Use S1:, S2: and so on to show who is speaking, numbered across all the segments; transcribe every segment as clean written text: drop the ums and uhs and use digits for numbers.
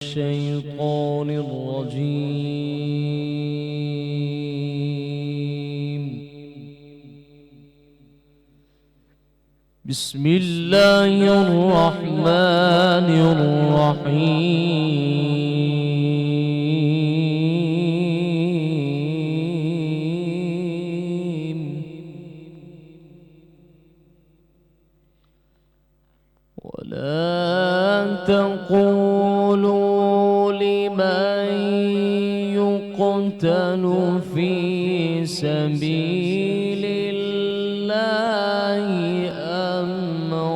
S1: الشيطان الرجيم. بسم الله الرحمن الرحيم. ولا تقولوا لمن يقتل في سبيل الله أموات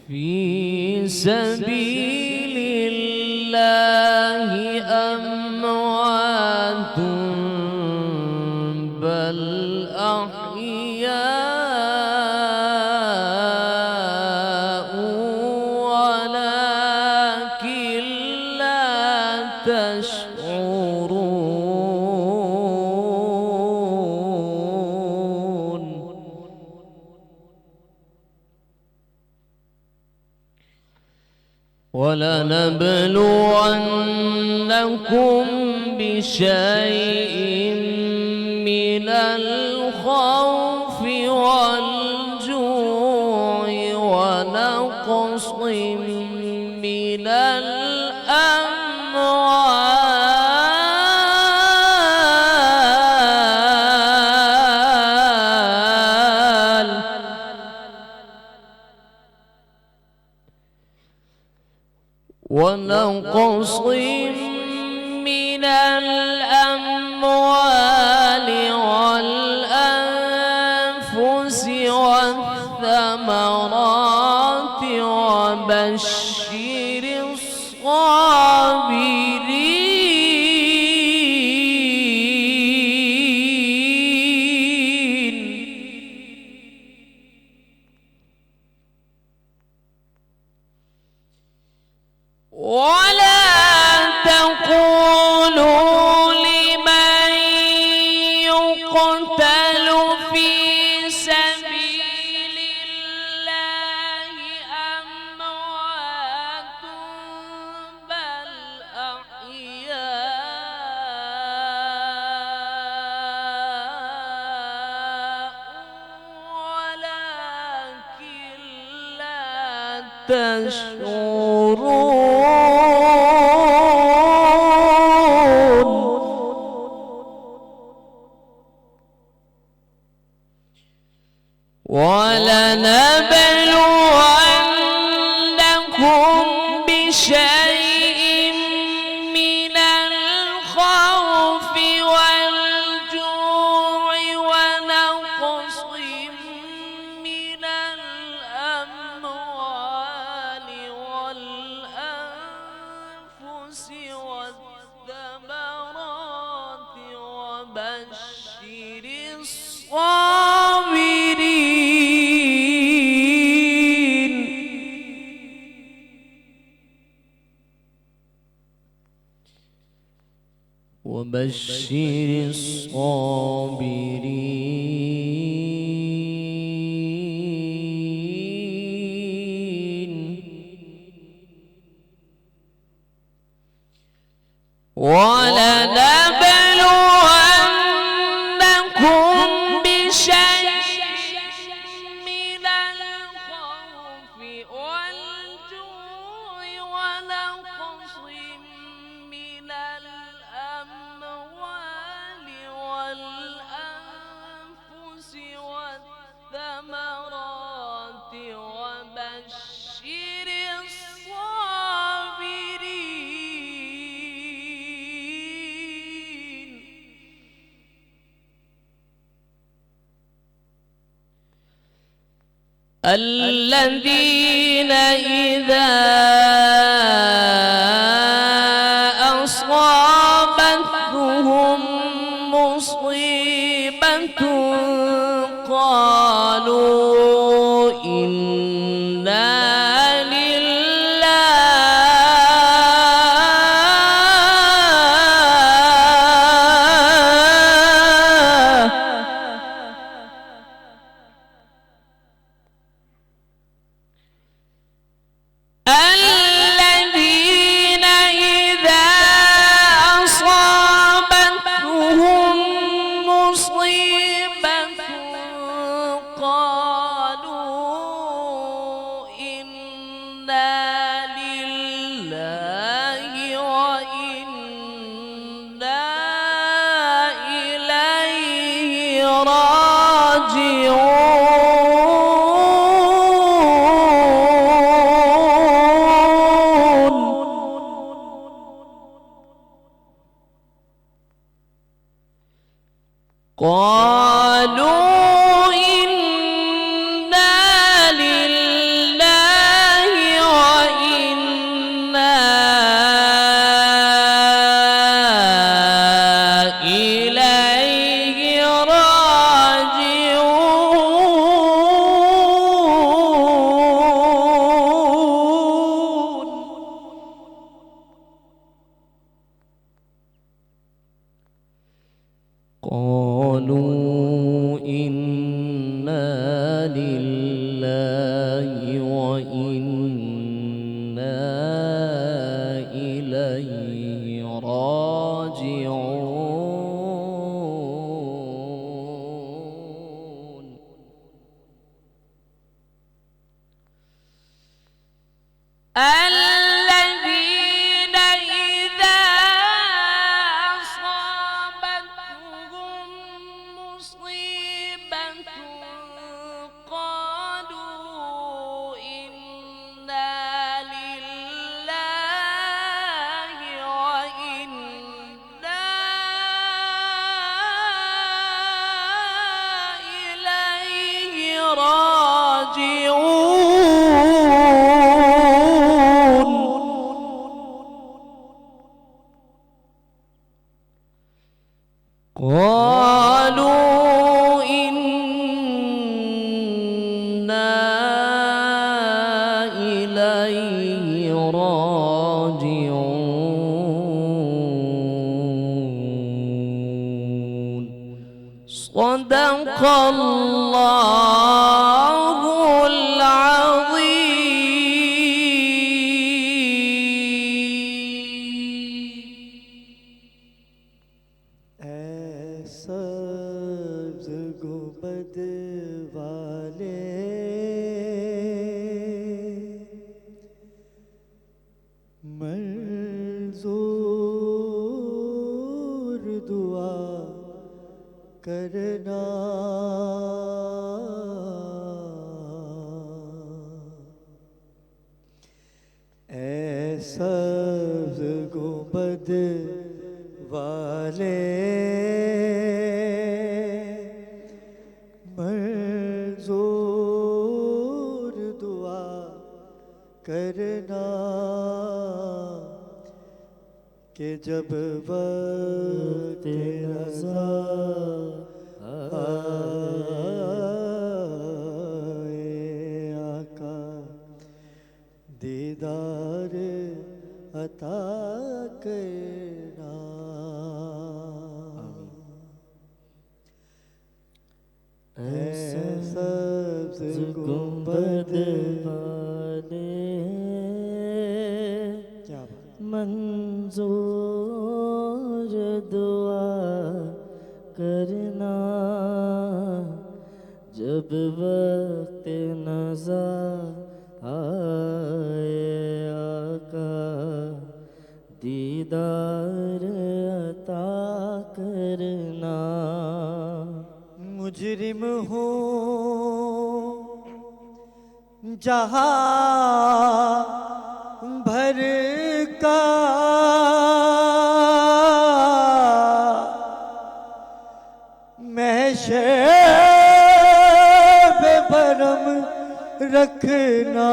S1: في سبيل الله أموات بل أحياء ولكن لا تشعرون. ولنبلونكم بشيء من الخوف والجوع ونقص من الأموال ونقص من الأموال والأنفس والثمرات وبشر الصابرين. ولا تقولوا لمن يقتل في سبيل الله أموات بل أحياء ولكن لا تشعرون. ولنبلونكم بشيء من الخوف والجوع ونقص من الأموال والأنفس والثمرات وبشر الصابرين. وبشر الصابرين. ولنبلونكم بشيء من الخوف والجوع ونقص من الأموال والأنفس والثمرات وبشر الصابرين. الذين إذا أصابتهم مصيبة قالوا إنا لله قالوا إنا لله وإنا إليه راجعون. قالوا إنا لله وإنا إليه راجعون. الذين إذا أصابتهم مصيبة قالوا إنا لله وإنا إليه راجعون. قالوا إنا إليه راجعون. صدق الله العظيم.
S2: سبز گنبد والے منظور دعا کرنا. اے سبز گنبد والے منظور دعا کرنا کہ جب وقت رضا آئے آقا دیدار عطا کرنا. اے سبز گنبد والے منظور دعا کرنا جب وقت نزا آئے آقا دیدار عطا کرنا. مجرم ہوں جہاں بھر کا محشر بے برم رکھنا.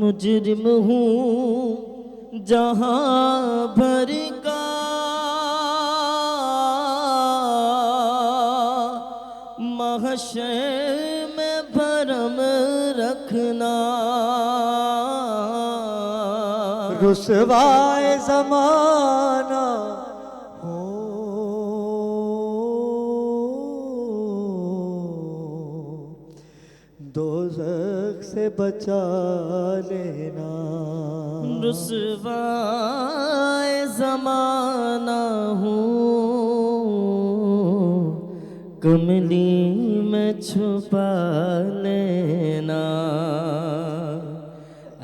S2: مجرم ہوں جہاں بھر کا محشر میں بھرم رکھنا. رسوائے زمانہ ہو دوزخ سے بچا لینا. رسوائے زمانہ ہو کملی میں چھپا لینا.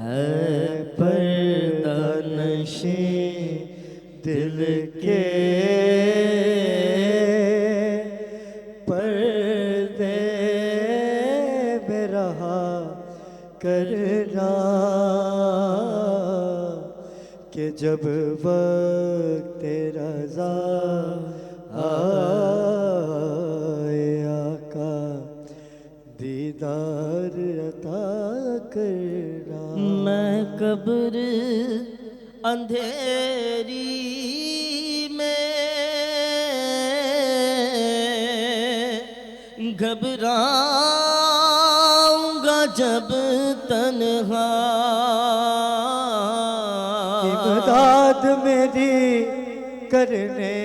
S2: اے پردہ نشین دل کے پردے میں رہا کرنا کہ جب وقت رضا آئے آقا دیدار عطا کرنا.
S1: میں قبر اندھیری میں گھبراؤں گا جب تنہا.
S2: امداد میری کرنے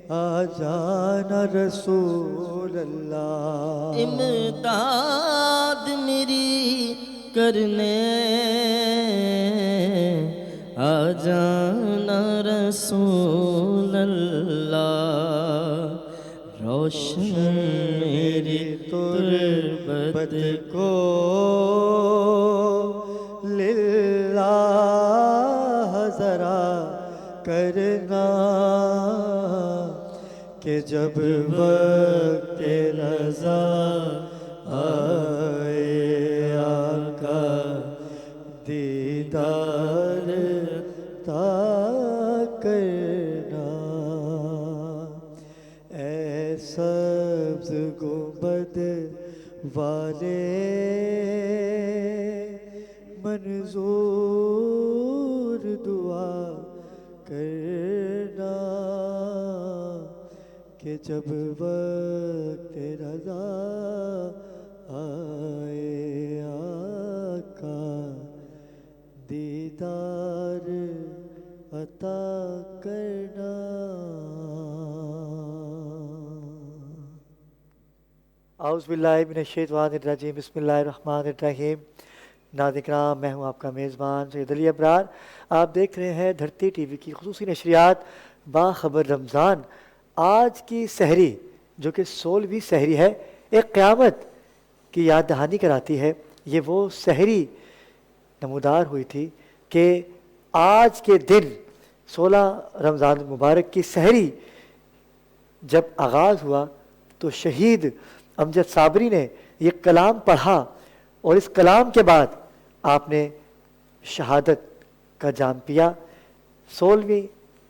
S2: آ جانا رسول اللہ.
S1: امداد میری کرنے آ جانا رسول اللہ. روشن میری تربت
S2: کو للہ ذرا کرنا کہ جب وقت رضا آئے آقا دیدار عطا کرنا. اے سبز گنبد والے منظور دعا کرنا کہ جب وقت رضا آئے آقا دیدار عطا کرنا. اعوذ باللہ من الشیطان الرجیم. بسم اللہ الرحمن الرحیم. ناظرین کرام، میں ہوں آپ کا میزبان سید علی ابرار. آپ دیکھ رہے ہیں دھرتی ٹی وی کی خصوصی نشریات باخبر رمضان. آج کی سحری جو کہ 16ویں سحری ہے، ایک قیامت کی یاد دہانی کراتی ہے. یہ وہ سحری نمودار ہوئی تھی کہ آج کے دن 16 رمضان مبارک کی سحری جب آغاز ہوا تو شہید امجد صابری نے یہ کلام پڑھا اور اس کلام کے بعد آپ نے شہادت کا جام پیا. 16ویں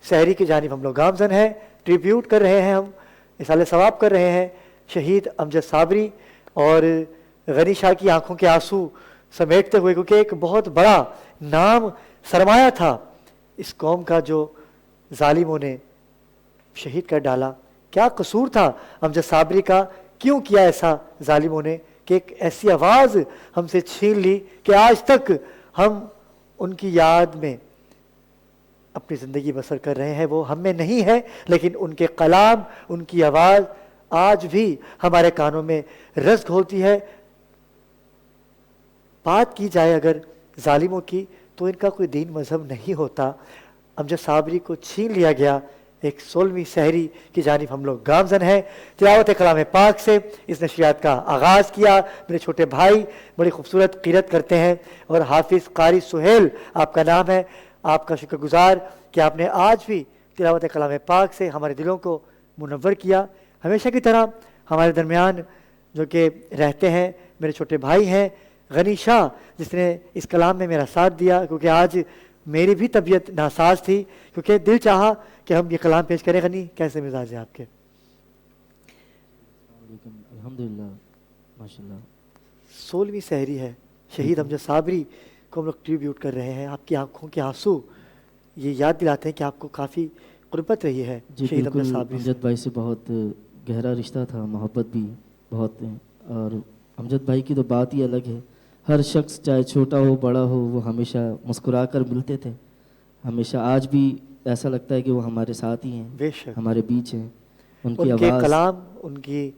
S2: سحری کی جانب ہم لوگ گامزن ہیں، ٹریبیوٹ کر رہے ہیں، ہم اصالہ ثواب کر رہے ہیں شہید امجد صابری اور غنی شاہ کی آنکھوں کے آنسو سمیٹتے ہوئے، کیونکہ ایک بہت بڑا نام سرمایہ تھا اس قوم کا جو ظالموں نے شہید کر ڈالا. کیا قصور تھا امجد صابری کا؟ کیوں کیا ایسا ظالموں نے کہ ایک ایسی آواز ہم سے چھین لی کہ آج تک ہم ان کی یاد میں اپنی زندگی بسر کر رہے ہیں. وہ ہم میں نہیں ہے، لیکن ان کے کلام، ان کی آواز آج بھی ہمارے کانوں میں رس گھولتی ہے. بات کی جائے اگر ظالموں کی تو ان کا کوئی دین مذہب نہیں ہوتا. امجد صابری کو چھین لیا گیا. ایک 16ویں سحری کی جانب ہم لوگ گامزن ہیں. تلاوت کلام پاک سے اس نشریات کا آغاز کیا. میرے چھوٹے بھائی بڑی خوبصورت قرات کرتے ہیں اور حافظ قاری سہیل آپ کا نام ہے. آپ کا شکر گزار کہ آپ نے آج بھی تلاوت کلام پاک سے ہمارے دلوں کو منور کیا. ہمیشہ کی طرح ہمارے درمیان جو کہ رہتے ہیں میرے چھوٹے بھائی ہیں غنی شاہ، جس نے اس کلام میں میرا ساتھ دیا، کیونکہ آج میری بھی طبیعت ناساز تھی، کیونکہ دل چاہا کہ ہم یہ کلام پیش کریں. غنی، کیسے مزاج ہیں آپ کے؟
S1: الحمدللہ ماشاءاللہ.
S2: 16ویں سحری ہے، شہید امجد صابری کو ہم لوگ ٹریبیوٹ کر رہے ہیں. آپ کی آنکھوں کے آنسو یہ یاد دلاتے ہیں کہ آپ کو کافی قربت رہی ہے
S1: جی
S2: شہید
S1: بالکل.
S2: امجد صابری سے.
S1: امجد بھائی سے بہت گہرا رشتہ تھا، محبت بھی بہت ہے. اور امجد بھائی کی تو بات ہی الگ ہے. ہر شخص چاہے چھوٹا ہو بڑا ہو وہ ہمیشہ مسکرا کر ملتے تھے. ہمیشہ آج بھی ایسا لگتا ہے کہ وہ ہمارے ساتھ ہی ہیں،
S2: بے شک
S1: ہمارے بیچ ہیں. ان کی
S2: ان کے
S1: آواز،
S2: کلام، ان کی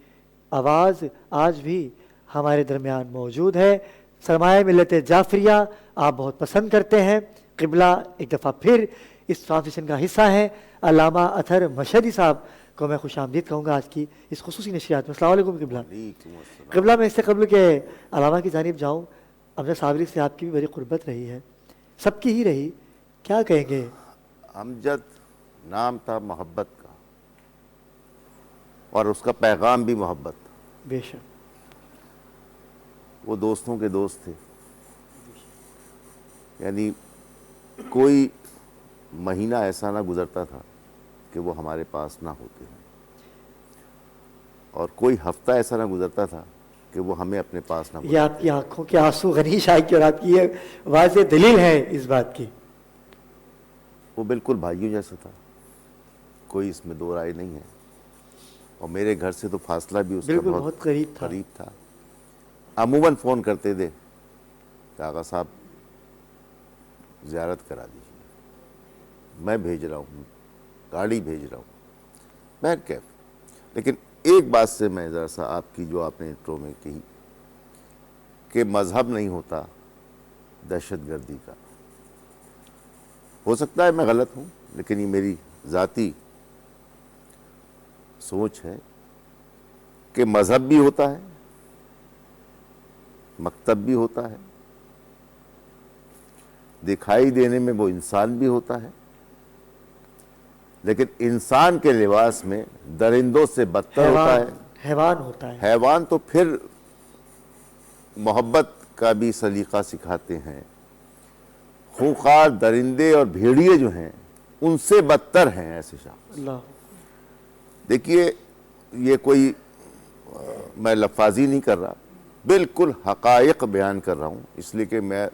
S2: آواز آج بھی ہمارے درمیان موجود ہے. سرمایہ ملت جعفریہ آپ بہت پسند کرتے ہیں. قبلہ ایک دفعہ پھر اس ٹرانسلیشن کا حصہ ہیں. علامہ اطہر مشہدی صاحب کو میں خوش آمدید کہوں گا آج کی اس خصوصی نشریات میں. السلام علیکم قبلہ. قبلہ میں اس سے قبل کہ علامہ کی جانب جاؤں، امجد صابری سے آپ کی بھی بڑی قربت رہی ہے، سب کی ہی رہی. کیا کہیں گے؟
S3: امجد نام تھا محبت کا اور اس کا پیغام بھی محبت تھا.
S2: بے شک
S3: وہ دوستوں کے دوست تھے. یعنی کوئی مہینہ ایسا نہ گزرتا تھا کہ وہ ہمارے پاس نہ ہوتے ہیں، اور کوئی ہفتہ ایسا نہ گزرتا تھا کہ وہ ہمیں اپنے پاس نہ
S2: یہ آپ کی آنکھوں کے آنسو غنی شاہ کی اور آپ کی یہ واضح دلیل ہے اس بات کی.
S3: وہ بالکل بھائیوں جیسا تھا، کوئی اس میں دو رائے نہیں ہے. اور میرے گھر سے تو فاصلہ بھی اس کا
S2: بالکل
S3: بہت
S2: بہت قریب تھا.
S3: قریب تھا. عموماً فون کرتے تھے کہ آقا صاحب زیارت کرا دیجیے، میں بھیج رہا ہوں، گاڑی بھیج رہا ہوں. میں کیف. لیکن ایک بات سے میں ذرا سا آپ کی جو آپ نے انٹرو میں کہی کہ مذہب نہیں ہوتا دہشت گردی کا، ہو سکتا ہے میں غلط ہوں، لیکن یہ میری ذاتی سوچ ہے کہ مذہب بھی ہوتا ہے، مکتب بھی ہوتا ہے، دکھائی دینے میں وہ انسان بھی ہوتا ہے، لیکن انسان کے لباس میں درندوں سے بدتر ہوتا ہے.
S2: حیوان ہوتا ہے.
S3: حیوان تو پھر محبت کا بھی سلیقہ سکھاتے ہیں. خونخوار درندے اور بھیڑیے جو ہیں ان سے بدتر ہیں ایسے شخص.
S2: اللہ.
S3: دیکھیے یہ کوئی میں لفاظی نہیں کر رہا، بالکل حقائق بیان کر رہا ہوں، اس لیے کہ میں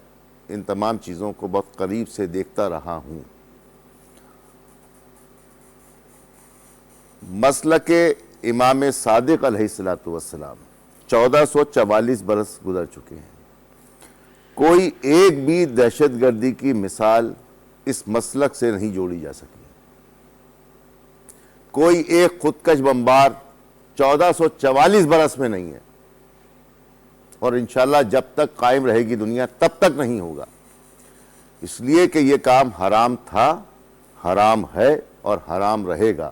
S3: ان تمام چیزوں کو بہت قریب سے دیکھتا رہا ہوں. مسلک امام صادق علیہ السلام 1444 برس گزر چکے ہیں. کوئی ایک بھی دہشت گردی کی مثال اس مسلک سے نہیں جوڑی جا سکی. کوئی ایک خودکش بمبار 1444 برس میں نہیں ہے، اور انشاءاللہ جب تک قائم رہے گی دنیا تب تک نہیں ہوگا. اس لیے کہ یہ کام حرام تھا، حرام ہے اور حرام رہے گا.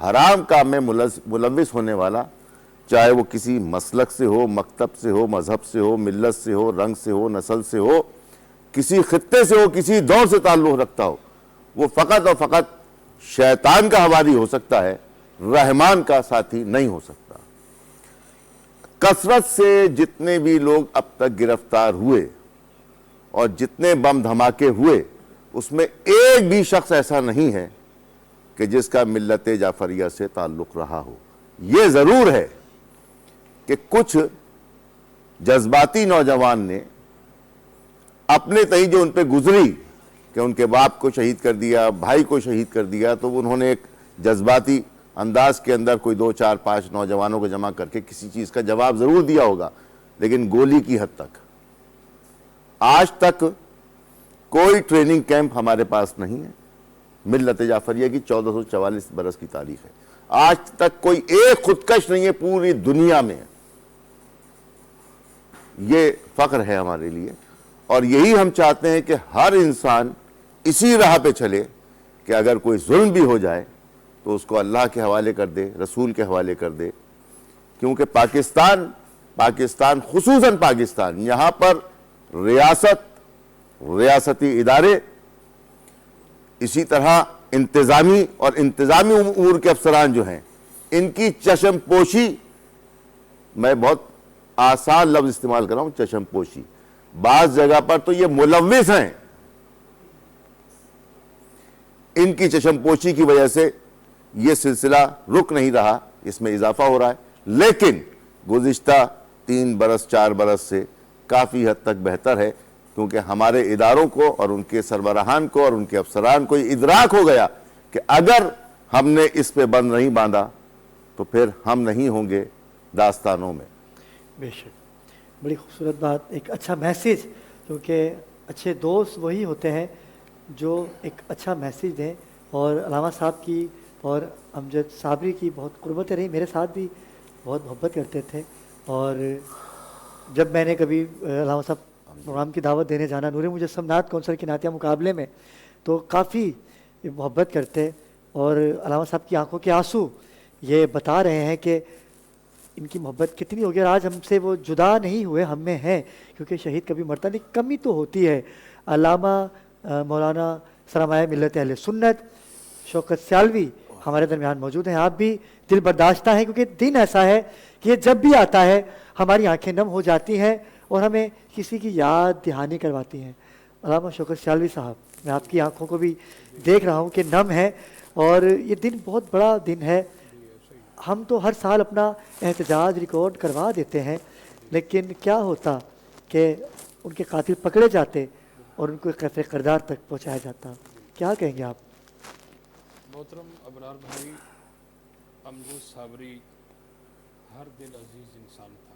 S3: حرام کام میں ملوث ہونے والا، چاہے وہ کسی مسلک سے ہو، مکتب سے ہو، مذہب سے ہو، ملت سے ہو، رنگ سے ہو، نسل سے ہو، کسی خطے سے ہو، کسی دور سے تعلق رکھتا ہو، وہ فقط اور فقط شیطان کا حواری ہو سکتا ہے، رحمان کا ساتھی نہیں ہو سکتا. کثرت سے جتنے بھی لوگ اب تک گرفتار ہوئے اور جتنے بم دھماکے ہوئے، اس میں ایک بھی شخص ایسا نہیں ہے کہ جس کا ملت جعفریہ سے تعلق رہا ہو. یہ ضرور ہے کہ کچھ جذباتی نوجوان نے اپنے تئیں جو ان پہ گزری کہ ان کے باپ کو شہید کر دیا، بھائی کو شہید کر دیا، تو انہوں نے ایک جذباتی انداز کے اندر کوئی 2 4 5 نوجوانوں کو جمع کر کے کسی چیز کا جواب ضرور دیا ہوگا، لیکن گولی کی حد تک. آج تک کوئی ٹریننگ کیمپ ہمارے پاس نہیں ہے. ملت جعفریہ کی 1444 برس کی تاریخ ہے، آج تک کوئی ایک خودکش نہیں ہے پوری دنیا میں. یہ فخر ہے ہمارے لیے، اور یہی ہم چاہتے ہیں کہ ہر انسان اسی راہ پہ چلے کہ اگر کوئی ظلم بھی ہو جائے تو اس کو اللہ کے حوالے کر دے، رسول کے حوالے کر دے. کیونکہ پاکستان خصوصاً پاکستان، یہاں پر ریاستی ادارے، اسی طرح انتظامی اور انتظامی امور کے افسران جو ہیں، ان کی چشم پوشی، میں بہت آسان لفظ استعمال کر رہا ہوں، چشم پوشی. بعض جگہ پر تو یہ ملوث ہیں. ان کی چشم پوشی کی وجہ سے یہ سلسلہ رک نہیں رہا، اس میں اضافہ ہو رہا ہے. لیکن گزشتہ 3 برس 4 برس سے کافی حد تک بہتر ہے، کیونکہ ہمارے اداروں کو اور ان کے سربراہان کو اور ان کے افسران کو یہ ادراک ہو گیا کہ اگر ہم نے اس پہ بند نہیں باندھا تو پھر ہم نہیں ہوں گے داستانوں میں.
S2: بے شک، بڑی خوبصورت بات، ایک اچھا میسیج، کیونکہ اچھے دوست وہی ہوتے ہیں جو ایک اچھا میسیج دیں. اور علامہ صاحب کی اور امجد صابری کی بہت قربتیں رہی، میرے ساتھ بھی بہت محبت کرتے تھے. اور جب میں نے کبھی علامہ صاحب پروگرام کی دعوت دینے جانا نور مجسم نعت کونسل کے نعتیہ مقابلے میں، تو کافی محبت کرتے. اور علامہ صاحب کی آنکھوں کے آنسو یہ بتا رہے ہیں کہ ان کی محبت کتنی ہوگی. اور آج ہم سے وہ جدا نہیں ہوئے، ہم میں ہیں، کیونکہ شہید کبھی مرتا نہیں. کمی تو ہوتی ہے. علامہ مولانا سرمایہ ملت اہل سنت شوکت سیالوی ہمارے درمیان موجود ہیں. آپ بھی دل برداشتہ ہیں، کیونکہ دن ایسا ہے کہ یہ جب بھی آتا ہے ہماری آنکھیں نم ہو جاتی ہیں اور ہمیں کسی کی یاد دہانی کرواتی ہیں. علامہ شوکت سیالوی صاحب، میں آپ کی آنکھوں کو بھی دیکھ رہا ہوں کہ نم ہے، اور یہ دن بہت بڑا دن ہے. ہم تو ہر سال اپنا احتجاج ریکارڈ کروا دیتے ہیں، لیکن کیا ہوتا کہ ان کے قاتل پکڑے جاتے اور ان کو کیفے کردار تک پہنچایا جاتا. کیا کہیں گے آپ؟
S4: محترم ابرار بھائی، امجد صابری ہر دل عزیز انسان تھا،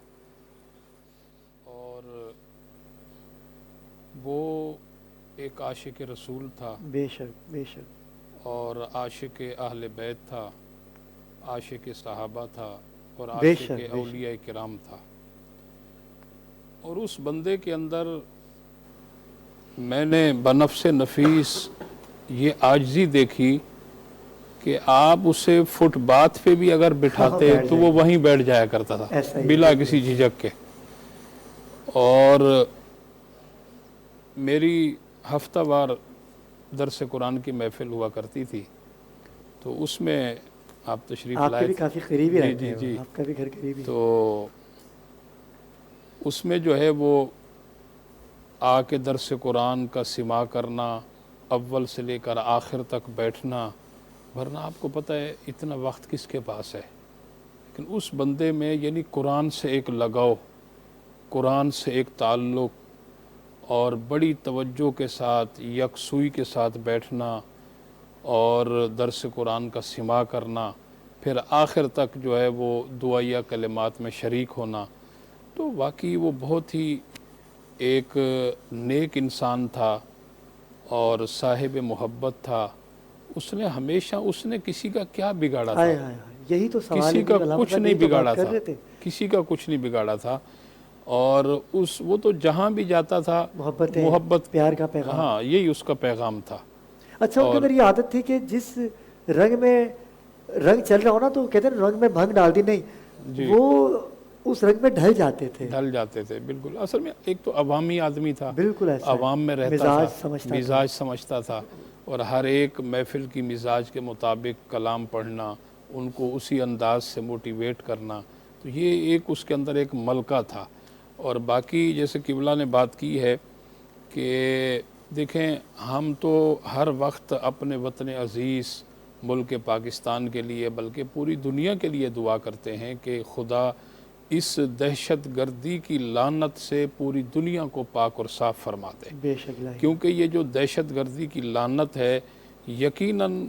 S4: اور وہ ایک عاشق رسول تھا،
S2: بے شک بے شک.
S4: اور عاشق اہل بیت تھا، عاشق صحابہ تھا، اور
S2: بے
S4: عاشق
S2: شک، بے شک.
S4: اولیاء کرام تھا. اور اس بندے کے اندر میں نے بنفس نفیس یہ عاجزی دیکھی کہ آپ اسے فٹ باتھ پہ بھی اگر بٹھاتے
S2: بیٹھ
S4: تو
S2: جائے
S4: وہ وہیں بیٹھ جایا کرتا تھا
S2: ایسا ہی
S4: بلا
S2: ہے.
S4: کسی جھجک کے. اور میری ہفتہ وار درس قرآن کی محفل ہوا کرتی تھی، تو اس میں آپ تشریف
S2: آپ کے
S4: لائے
S2: بھی
S4: تھے.
S2: کافی قریبی
S4: جی
S2: رہتے
S4: جی
S2: ہیں،
S4: جی.
S2: آپ کا بھی گھر قریبی.
S4: تو اس میں جو ہے وہ آ کے درس قرآن کا سماع کرنا، اول سے لے کر آخر تک بیٹھنا، ورنہ آپ کو پتہ ہے اتنا وقت کس کے پاس ہے. لیکن اس بندے میں یعنی قرآن سے ایک لگاؤ، قرآن سے ایک تعلق، اور بڑی توجہ کے ساتھ یکسوئی کے ساتھ بیٹھنا اور درس قرآن کا سماع کرنا، پھر آخر تک جو ہے وہ دعائیہ کلمات میں شریک ہونا. تو واقعی وہ بہت ہی ایک نیک انسان تھا اور صاحب محبت تھا. اس نے ہمیشہ کسی کا کیا بگاڑا تھا؟
S2: ہائے ہائے ہائے، یہی تو سوال
S4: کسی
S2: ہے
S4: کا
S2: کہ علامہ
S4: کچھ
S2: صاحب
S4: نہیں
S2: یہی تو بات
S4: بگاڑا
S2: کر
S4: تھا،
S2: رہے تھے.
S4: کسی کا کچھ نہیں بگاڑا تھا. اور وہ تو جہاں بھی جاتا تھا محبت،
S2: پیار کا پیغام.
S4: ہاں یہی اس کا پیغام تھا.
S2: اچھا، ان کے
S4: اور
S2: اندر یہ عادت تھی کہ جس رنگ میں رنگ چل رہا ہو نا، تو کہتے ہیں رنگ میں بھنگ ڈال دی، نہیں
S4: جی
S2: وہ اس رنگ میں ڈھل جاتے تھے.
S4: ڈھل جاتے تھے بالکل. اصل میں ایک تو عوامی آدمی تھا،
S2: بالکل ایسا ہے.
S4: عوام میں رہتا
S2: مزاج
S4: تھا،
S2: سمجھتا
S4: مزاج سمجھتا تھا، اور ہر ایک محفل کی مزاج کے مطابق کلام پڑھنا، ان کو اسی انداز سے موٹیویٹ کرنا. تو یہ ایک اس کے اندر ایک ملکہ تھا. اور باقی جیسے قبلہ نے بات کی ہے کہ دیکھیں ہم تو ہر وقت اپنے وطن عزیز ملک پاکستان کے لیے بلکہ پوری دنیا کے لیے دعا کرتے ہیں کہ خدا اس دہشت گردی کی لعنت سے پوری دنیا کو پاک اور صاف فرما دے.
S2: بے شک الہی.
S4: کیونکہ یہ جو دہشت گردی کی لعنت ہے، یقیناً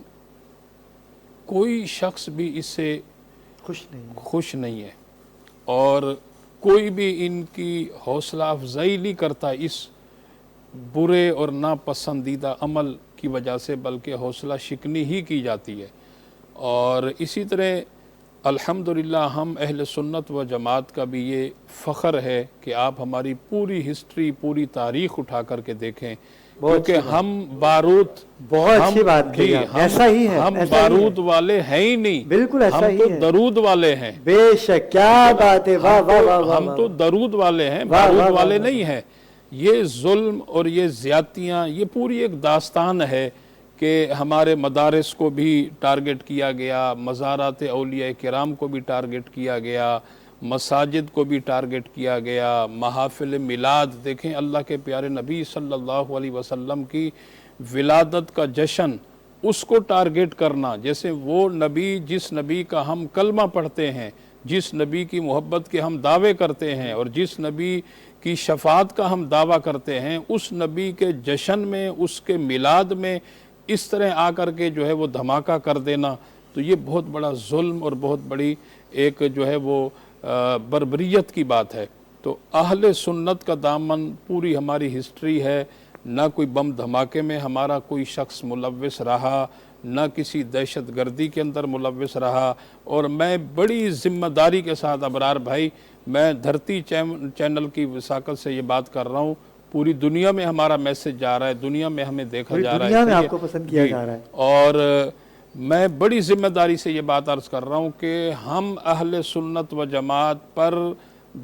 S4: کوئی شخص بھی اس سے خوش نہیں ہے، اور کوئی بھی ان کی حوصلہ افزائی نہیں کرتا اس برے اور ناپسندیدہ عمل کی وجہ سے، بلکہ حوصلہ شکنی ہی کی جاتی ہے. اور اسی طرح الحمدللہ ہم اہل سنت و جماعت کا بھی یہ فخر ہے کہ آپ ہماری پوری ہسٹری، پوری تاریخ اٹھا کر کے دیکھیں، کیونکہ ہم بارود،
S2: بہت اچھی بات کہی آپ. ایسا ہی ہے،
S4: ہم بارود والے ہیں ہی نہیں،
S2: بالکل ایسا ہی
S4: ہم
S2: ہے.
S4: تو درود والے ہیں.
S2: بے شک، کیا بات ہے. واہ واہ واہ واہ.
S4: ہم تو درود والے ہیں، بارود والے نہیں ہیں. یہ ظلم اور یہ زیادتیاں، یہ پوری ایک داستان ہے کہ ہمارے مدارس کو بھی ٹارگٹ کیا گیا، مزارات اولیاء کرام کو بھی ٹارگٹ کیا گیا، مساجد کو بھی ٹارگٹ کیا گیا، محافل میلاد دیکھیں، اللہ کے پیارے نبی صلی اللہ علیہ وسلم کی ولادت کا جشن، اس کو ٹارگٹ کرنا. جیسے وہ نبی جس نبی کا ہم کلمہ پڑھتے ہیں، جس نبی کی محبت کے ہم دعوے کرتے ہیں، اور جس نبی کی شفاعت کا ہم دعویٰ کرتے ہیں، اس نبی کے جشن میں، اس کے میلاد میں اس طرح آ کر کے جو ہے وہ دھماکہ کر دینا، تو یہ بہت بڑا ظلم اور بہت بڑی ایک جو ہے وہ بربریت کی بات ہے. تو اہل سنت کا دامن پوری ہماری ہسٹری ہے، نہ کوئی بم دھماکے میں ہمارا کوئی شخص ملوث رہا، نہ کسی دہشت گردی کے اندر ملوث رہا. اور میں بڑی ذمہ داری کے ساتھ ابرار بھائی، میں دھرتی چینل کی وساقت سے یہ بات کر رہا ہوں، پوری دنیا میں ہمارا میسج جا رہا ہے، دنیا میں ہمیں دیکھا جا رہا ہے،
S2: دنیا میں آپ کو پسند کیا جا رہا ہے.
S4: اور میں بڑی ذمہ داری سے یہ بات عرض کر رہا ہوں کہ ہم اہل سنت و جماعت پر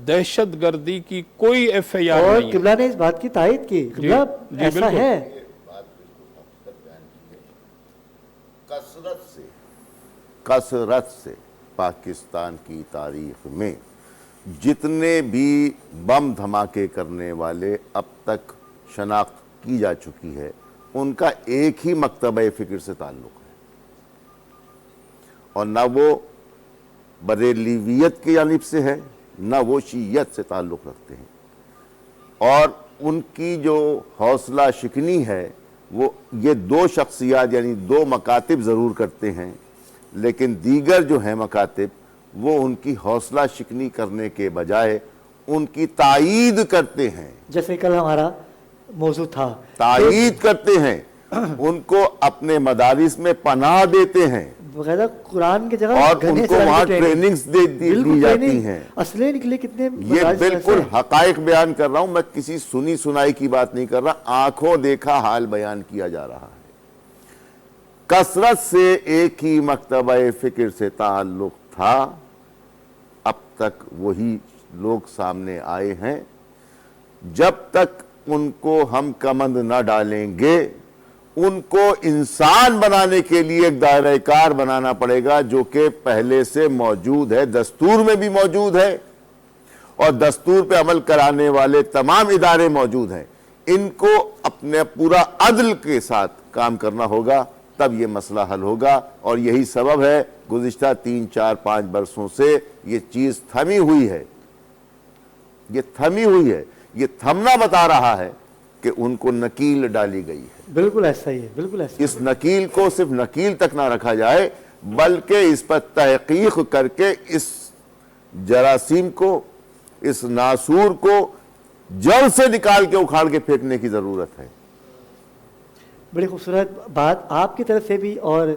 S4: دہشت گردی کی کوئی ایف آئی آر نہیں ہے.
S2: اور قبلہ نے اس بات کی تائید کی. قبلہ ایسا ہے.
S3: کثرت سے پاکستان کی تاریخ میں جتنے بھی بم دھماکے کرنے والے اب تک شناخت کی جا چکی ہے ان کا ایک ہی مکتبہ فکر سے تعلق ہے، اور نہ وہ بریلویت کی جانب سے ہے نہ وہ شیعیت سے تعلق رکھتے ہیں، اور ان کی جو حوصلہ شکنی ہے وہ یہ دو شخصیات یعنی دو مکاتب ضرور کرتے ہیں، لیکن دیگر جو ہیں مکاتب وہ ان کی حوصلہ شکنی کرنے کے بجائے ان کی تائید کرتے ہیں،
S2: جیسے کل ہمارا موضوع تھا،
S3: تائید کرتے ہیں، ان کو اپنے مدارس میں پناہ دیتے ہیں،
S2: باقاعدہ قرآن کی جگہ
S3: اور
S2: گھنے
S3: ان کو
S2: سے
S3: وہاں
S2: ٹریننگ،
S3: ٹریننگز دی
S2: بالکل
S3: جاتی
S2: ٹریننگ،
S3: ہیں۔
S2: اسلحے نکلے کتنے
S3: یہ
S2: مدارس میں
S3: بالکل
S2: ایسے۔
S3: حقائق بیان کر رہا ہوں، میں کسی سنی سنائی کی بات نہیں کر رہا، آنکھوں دیکھا حال بیان کیا جا رہا ہے۔ کثرت سے ایک ہی مکتبہ فکر سے تعلق تھا، اب تک وہی لوگ سامنے آئے ہیں، جب تک ان کو ہم کمند نہ ڈالیں گے ان کو انسان بنانے کے لیے ایک دائرہ کار بنانا پڑے گا جو کہ پہلے سے موجود ہے، دستور میں بھی موجود ہے، اور دستور پہ عمل کرانے والے تمام ادارے موجود ہیں، ان کو اپنے پورا عدل کے ساتھ کام کرنا ہوگا، تب یہ مسئلہ حل ہوگا، اور یہی سبب ہے گزشتہ 3 4 5 برسوں سے یہ چیز تھمی ہوئی ہے، یہ تھمی ہوئی ہے، یہ تھمنا بتا رہا ہے کہ ان کو نکیل ڈالی گئی ہے۔
S2: بالکل ایسا ہی ہے، بالکل ایسا
S3: اس نکیل کو صرف نکیل تک نہ رکھا جائے بلکہ اس پر تحقیق کر کے اس جراثیم کو، اس ناسور کو جڑ سے نکال کے اکھاڑ کے پھینکنے کی ضرورت ہے۔
S2: بڑی خوبصورت بات آپ کی طرف سے بھی اور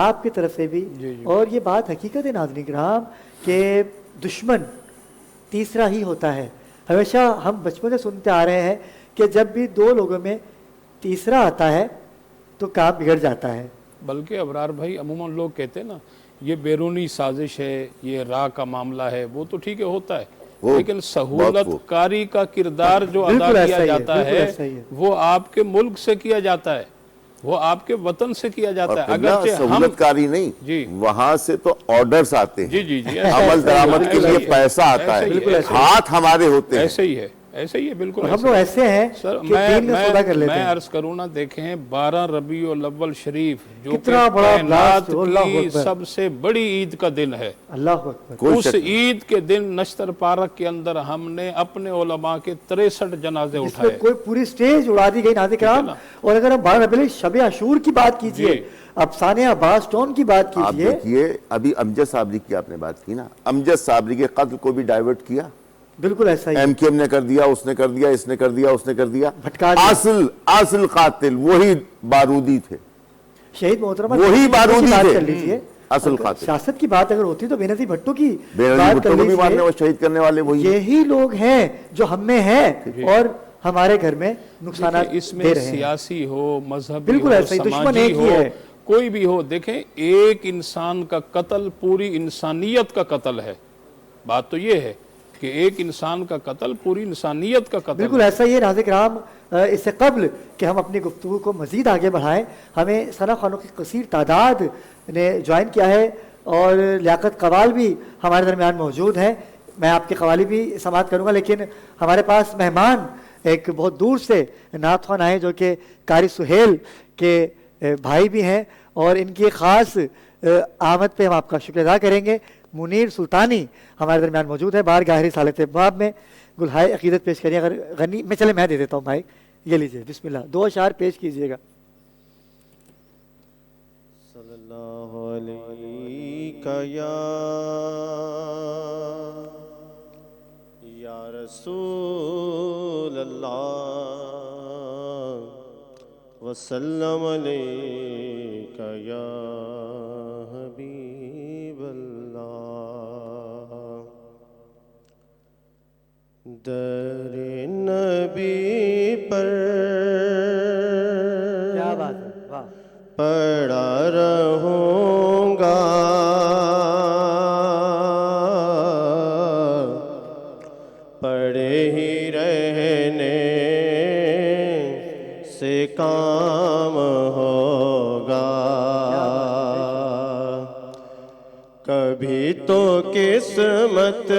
S2: آپ کی طرف سے بھی، اور یہ بات حقیقت ہے ناظرین کرام کہ دشمن تیسرا ہی ہوتا ہے۔ ہمیشہ ہم بچپن سے سنتے آ رہے ہیں کہ جب بھی دو لوگوں میں تیسرا آتا ہے تو کام بگڑ جاتا ہے۔
S4: بلکہ ابرار بھائی عموماً لوگ کہتے ہیں نا یہ بیرونی سازش ہے، یہ راہ کا معاملہ ہے، وہ تو ٹھیک ہے ہوتا ہے، لیکن سہولت کاری کا کردار جو ادا کیا جاتا ہے وہ آپ کے ملک سے کیا جاتا ہے، وہ آپ کے وطن سے کیا جاتا ہے۔ اگرچہ ہم
S3: سہولت کاری نہیں، وہاں سے تو آرڈرز آتے ہیں،
S4: جی
S3: عمل درآمد کے لیے پیسہ آتا ہے، ہاتھ ہمارے ہوتے ہیں۔
S4: ایسے ہی ہے، ایسے ہی ہے، بالکل
S2: ہم لوگ ایسے ہیں کہ دین کا سودا کر لیتے ہیں۔
S4: میں عرض کروں نا، دیکھیں 12 ربیع الاول شریف جو کہ
S2: کتنا بڑا
S4: کائنات
S2: اللہ
S4: کی
S2: اکبر،
S4: سب سے بڑی عید کا دن ہے،
S2: اللہ اکبر۔
S4: اس عید کے دن نشتر پارک کے اندر ہم نے اپنے علماء کے 63 جنازے
S2: جس میں
S4: اٹھائے۔
S2: کوئی پوری سٹیج اڑا دی گئی ناظرین کرام، اور اگر ہم 12 ربیع شب عاشور کی بات کیجئے، افسانے عباس ٹون کی بات
S3: آپ
S2: کیجئے،
S3: دیکھیے ابھی امجد صابری کی آپ نے بات کی نا، امجد صابری کے قتل کو بھی ڈائیورٹ کیا،
S2: بالکل ایسا ہی
S3: ایم کیو ایم نے کر دیا، اس نے کر دیا، اس نے کر دیا، اس نے کر دیا،
S2: بھٹکا دیا۔
S3: اصل قاتل وہی بارودی تھے،
S2: شہید محترمہ
S3: وہی بارودی
S2: بات
S3: تھے،
S2: کر لیجئے،
S3: اصل قاتل۔
S2: سیاست کی بات اگر ہوتی تو بینظیر بھٹو کی
S3: بینظیر
S2: بات
S3: بھٹو
S2: کر
S3: کو بھی مارنے
S2: لیجئے۔
S3: اور شہید کرنے والے وہی ہیں۔
S2: یہی لوگ ہیں جو ہم میں ہیں اور ہمارے گھر میں نقصانات
S4: اس
S2: دے
S4: میں
S2: رہے ہیں۔
S4: سیاسی ہو، مذہبی
S2: بالکل
S4: ہو،
S2: ایسا ہی، دشمن
S4: سماجی
S2: ایک ہی
S4: ہو،
S2: ہے۔
S4: کوئی بھی ہو، دیکھیں ایک انسان کا قتل پوری انسانیت کا قتل ہے، بات تو یہ ہے کہ ایک انسان کا قتل پوری انسانیت کا قتل
S2: بالکل ایسا ہی ہے ناظرین کرام۔ اس سے قبل کہ ہم اپنی گفتگو کو مزید آگے بڑھائیں، ہمیں ثنا خانوں کی کثیر تعداد نے جوائن کیا ہے اور لیاقت قوال بھی ہمارے درمیان موجود ہیں۔ میں آپ کے قوالی بھی سماعت کروں گا، لیکن ہمارے پاس مہمان ایک بہت دور سے نعت خوان آئے جو کہ قاری سہیل کے بھائی بھی ہیں، اور ان کی خاص آمد پہ ہم آپ کا شکر ادا کریں گے۔ منیر سلطانی ہمارے درمیان موجود ہے، بارگاہ رسالت باب میں گلہائے عقیدت پیش کریے۔ اگر غنی میں دے دیتا ہوں بھائی، یہ لیجئے، بسم اللہ، 2 اشعار پیش کیجئے گا۔
S5: صلی اللہ علیہ یا رسول اللہ وسلم علیک یا حبیب اللہ۔ در نبی پر
S2: کیا بات ہے، واہ،
S5: پڑا رہوں گا، پڑے ہی رہنے سے کام ہوگا، کبھی تو قسمت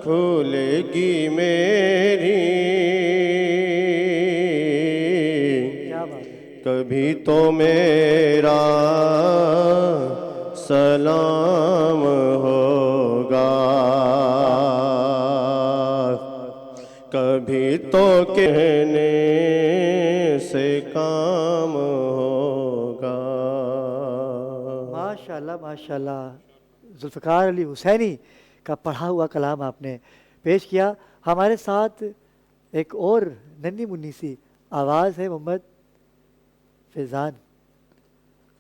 S5: کھلے گی میری کبھی تو میرا سلام ہوگا، کبھی تو کہنے سے کام ہوگا۔
S2: ماشاءاللہ ذوالفقار علی حسینی کا پڑھا ہوا کلام آپ نے پیش کیا۔ ہمارے ساتھ ایک اور ننھی منی سی آواز ہے، محمد فیضان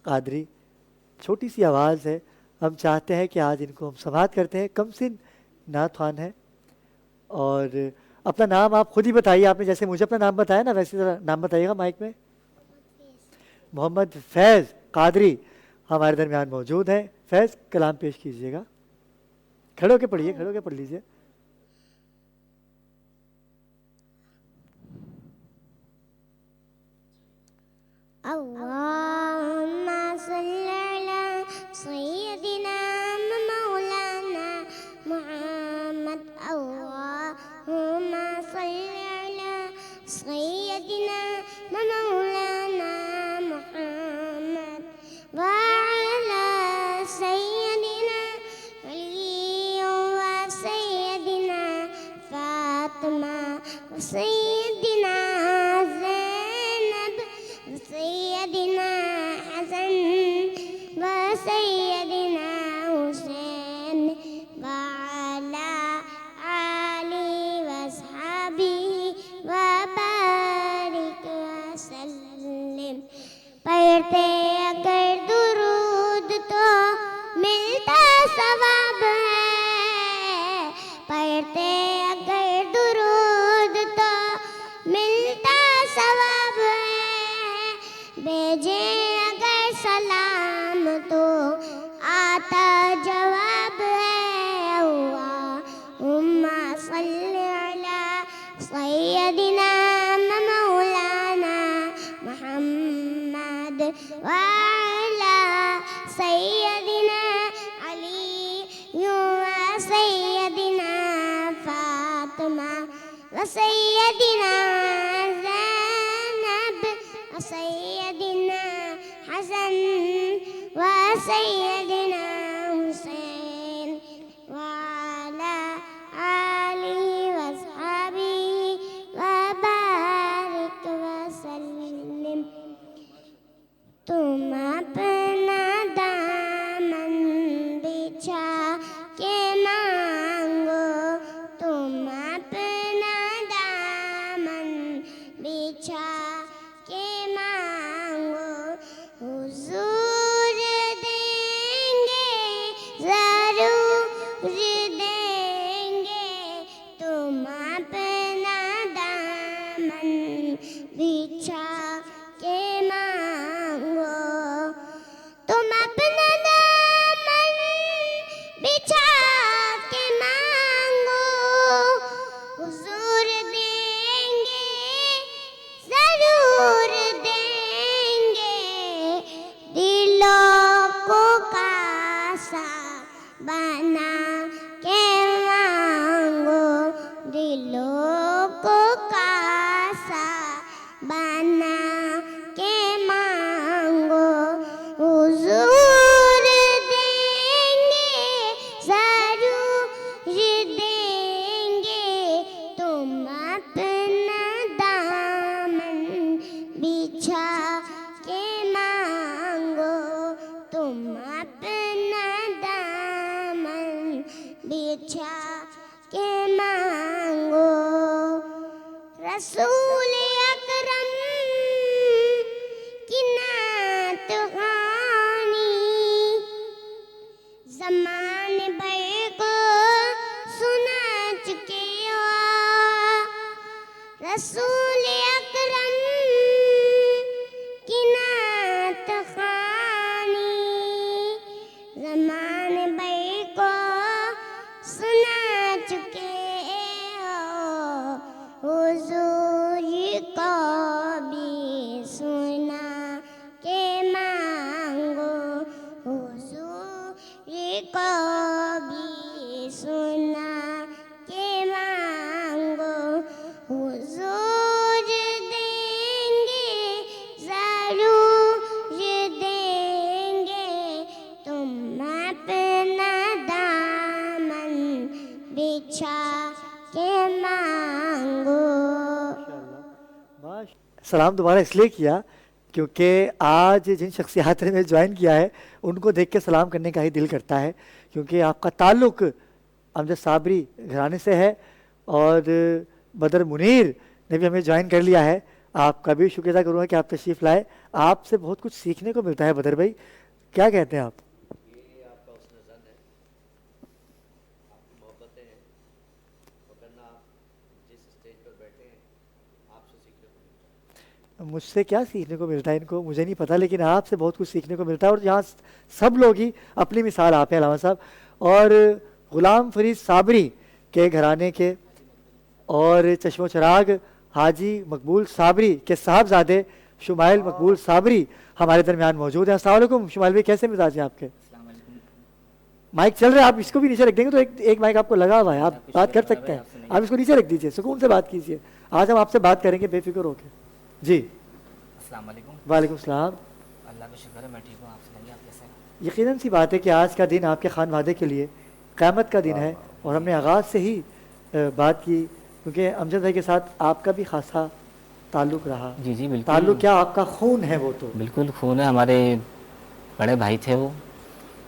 S2: قادری، چھوٹی سی آواز ہے، ہم چاہتے ہیں کہ آج ان کو ہم سماعت کرتے ہیں۔ کم سن نعت خوان ہے، اور اپنا نام آپ خود ہی بتائیے، آپ نے جیسے مجھے اپنا نام بتایا نا ویسے ذرا نام بتائیے گا مائک میں۔ محمد فیض قادری ہمارے درمیان موجود ہیں۔ فیض کلام پیش کیجیے گا، کھڑے ہو کے پڑھیے، کھڑے ہو کے پڑھ لیجیے۔
S6: اللهم صل على سيدنا مولانا محمد، اللهم صل على سيدنا مولانا محمد وعلى سيدنا علي وسيدنا فاطمة وسيدنا زينب وسيدنا حسن وسيدنا حسين وعلى آله وأصحابه وبارك وسلم۔ پڑھتے اگر درود تو ملتا ثواب ہے، پڑھتے اگر درود تو ملتا ثواب ہے، بھیجیں اگر سلام تو آتا جواب ہے۔ اللہم صل علی سیدنا مولانا محمد وعلی سیدنا علی وسیدنا فاطمہ وسیدنا زینب وسیدنا حسن وسیدنا حسین وعلى آله وأصحابه وبارك وسلم۔ تم اپنا دامن بچھا کے مانگو، تم اپنا دامن بچھا کے مانگو، حضور دیں گے ضرور دیں گے۔ تم اپنا دامن بچھا کے مانگو، تم اپنا دامن بچھا کے مانگو، حضور دیں گے ضرور دیں گے۔ دلوں کو کاسا بنا کے مانگو، دلوں کو کاسا بنا کے مانگو، حضور دیں گے ضرور دیں گے۔ تم اپنا دامن بچھا کے مانگو، تم اپنا دامن بچھا کے مانگو۔ رسول اکرم کی نعت خوانی زمانے بھر کو سنا چکے ہو، رسول اکرم کی نعت خوانی زمانے بھر کو سنا چکے ہو، حضور کو بھی سنا کے مانگو، حضور کو بھی سنا کے مانگو، حضور دیں گے ضرور
S2: سلام دوبارہ اس لیے کیا کیونکہ آج جن شخصیات نے جوائن کیا ہے ان کو دیکھ کے سلام کرنے کا ہی دل کرتا ہے، کیونکہ آپ کا تعلق امجد صابری گھرانے سے ہے، اور بدر منیر نے بھی ہمیں جوائن کر لیا ہے. آپ کا بھی شکریہ ادا کروں گا کہ آپ تشریف لائے. آپ سے بہت کچھ سیکھنے کو ملتا ہے بدر بھائی، کیا کہتے ہیں آپ؟ مجھ سے کیا سیکھنے کو ملتا ہے ان کو مجھے نہیں پتا، لیکن آپ سے بہت کچھ سیکھنے کو ملتا ہے. اور یہاں سب لوگ ہی اپنی مثال آپ ہیں علامہ صاحب، اور غلام فرید صابری کے گھرانے کے اور چشم و چراغ حاجی مقبول صابری کے صاحبزادے شمائل مقبول صابری ہمارے درمیان موجود ہیں. السلام علیکم شمائل بھائی، کیسے مزاج ہیں آپ کے؟ مائک چل رہا ہے، آپ اس کو بھی نیچے رکھ دیں گے تو ایک مائک آپ کو لگا ہوا ہے، آپ بات کر سکتے ہیں. آپ اس کو نیچے رکھ دیجئے، سکون سے بات کیجئے. آج ہم آپ سے بات کریں گے بے فکر ہو کے. جی
S7: السلام علیکم.
S2: وعلیکم السلام.
S7: اللہ کا شکر ہے میں ٹھیک ہوں، آپ سنائیے آپ کیسے ہیں؟
S2: یقیناً سی بات ہے کہ آج کا دن آپ کے خانوادے کے لیے قیامت کا دن ہے، اور ہم نے آغاز سے ہی بات کی کیونکہ امجد بھائی کے ساتھ آپ کا بھی خاصا تعلق رہا.
S7: جی جی بالکل.
S2: تعلق کیا، آپ کا خون ہے وہ تو.
S7: بالکل خون ہے، ہمارے بڑے بھائی تھے وہ،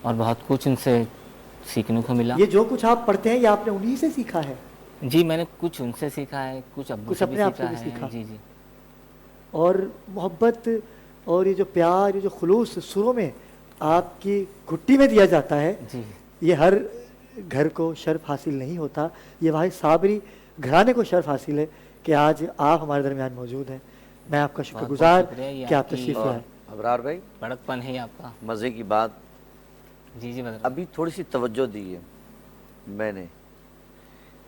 S7: اور بہت کچھ ان سے سیکھنے کو ملا.
S2: یہ جو کچھ آپ پڑھتے ہیں یہ آپ نے انہی سے سیکھا ہے؟
S7: جی میں نے کچھ ان سے سیکھا ہے، کچھ ابو سے بھی
S2: اپنے آپ سے
S7: سیکھا
S2: بھی سیکھا.
S7: ہے. جی جی.
S2: اور محبت اور یہ جو پیار، یہ جو خلوص سروں میں آپ کی گھٹی میں دیا جاتا ہے،
S7: جی
S2: یہ ہر گھر کو شرف حاصل نہیں ہوتا. یہ واحد صابری گھرانے کو شرف حاصل ہے کہ آج آپ ہمارے درمیان موجود ہیں. میں آپ کا شکر
S7: بہت
S2: گزار
S7: شکریہ، یہ
S2: کہ آپ
S7: آپ کی
S2: تشریف لائے.
S8: ابرار بھائی
S7: بڑک پن ہے آپ کا.
S8: مزے کی بات،
S7: جی جی بدر.
S8: ابھی تھوڑی سی توجہ دی ہے میں نے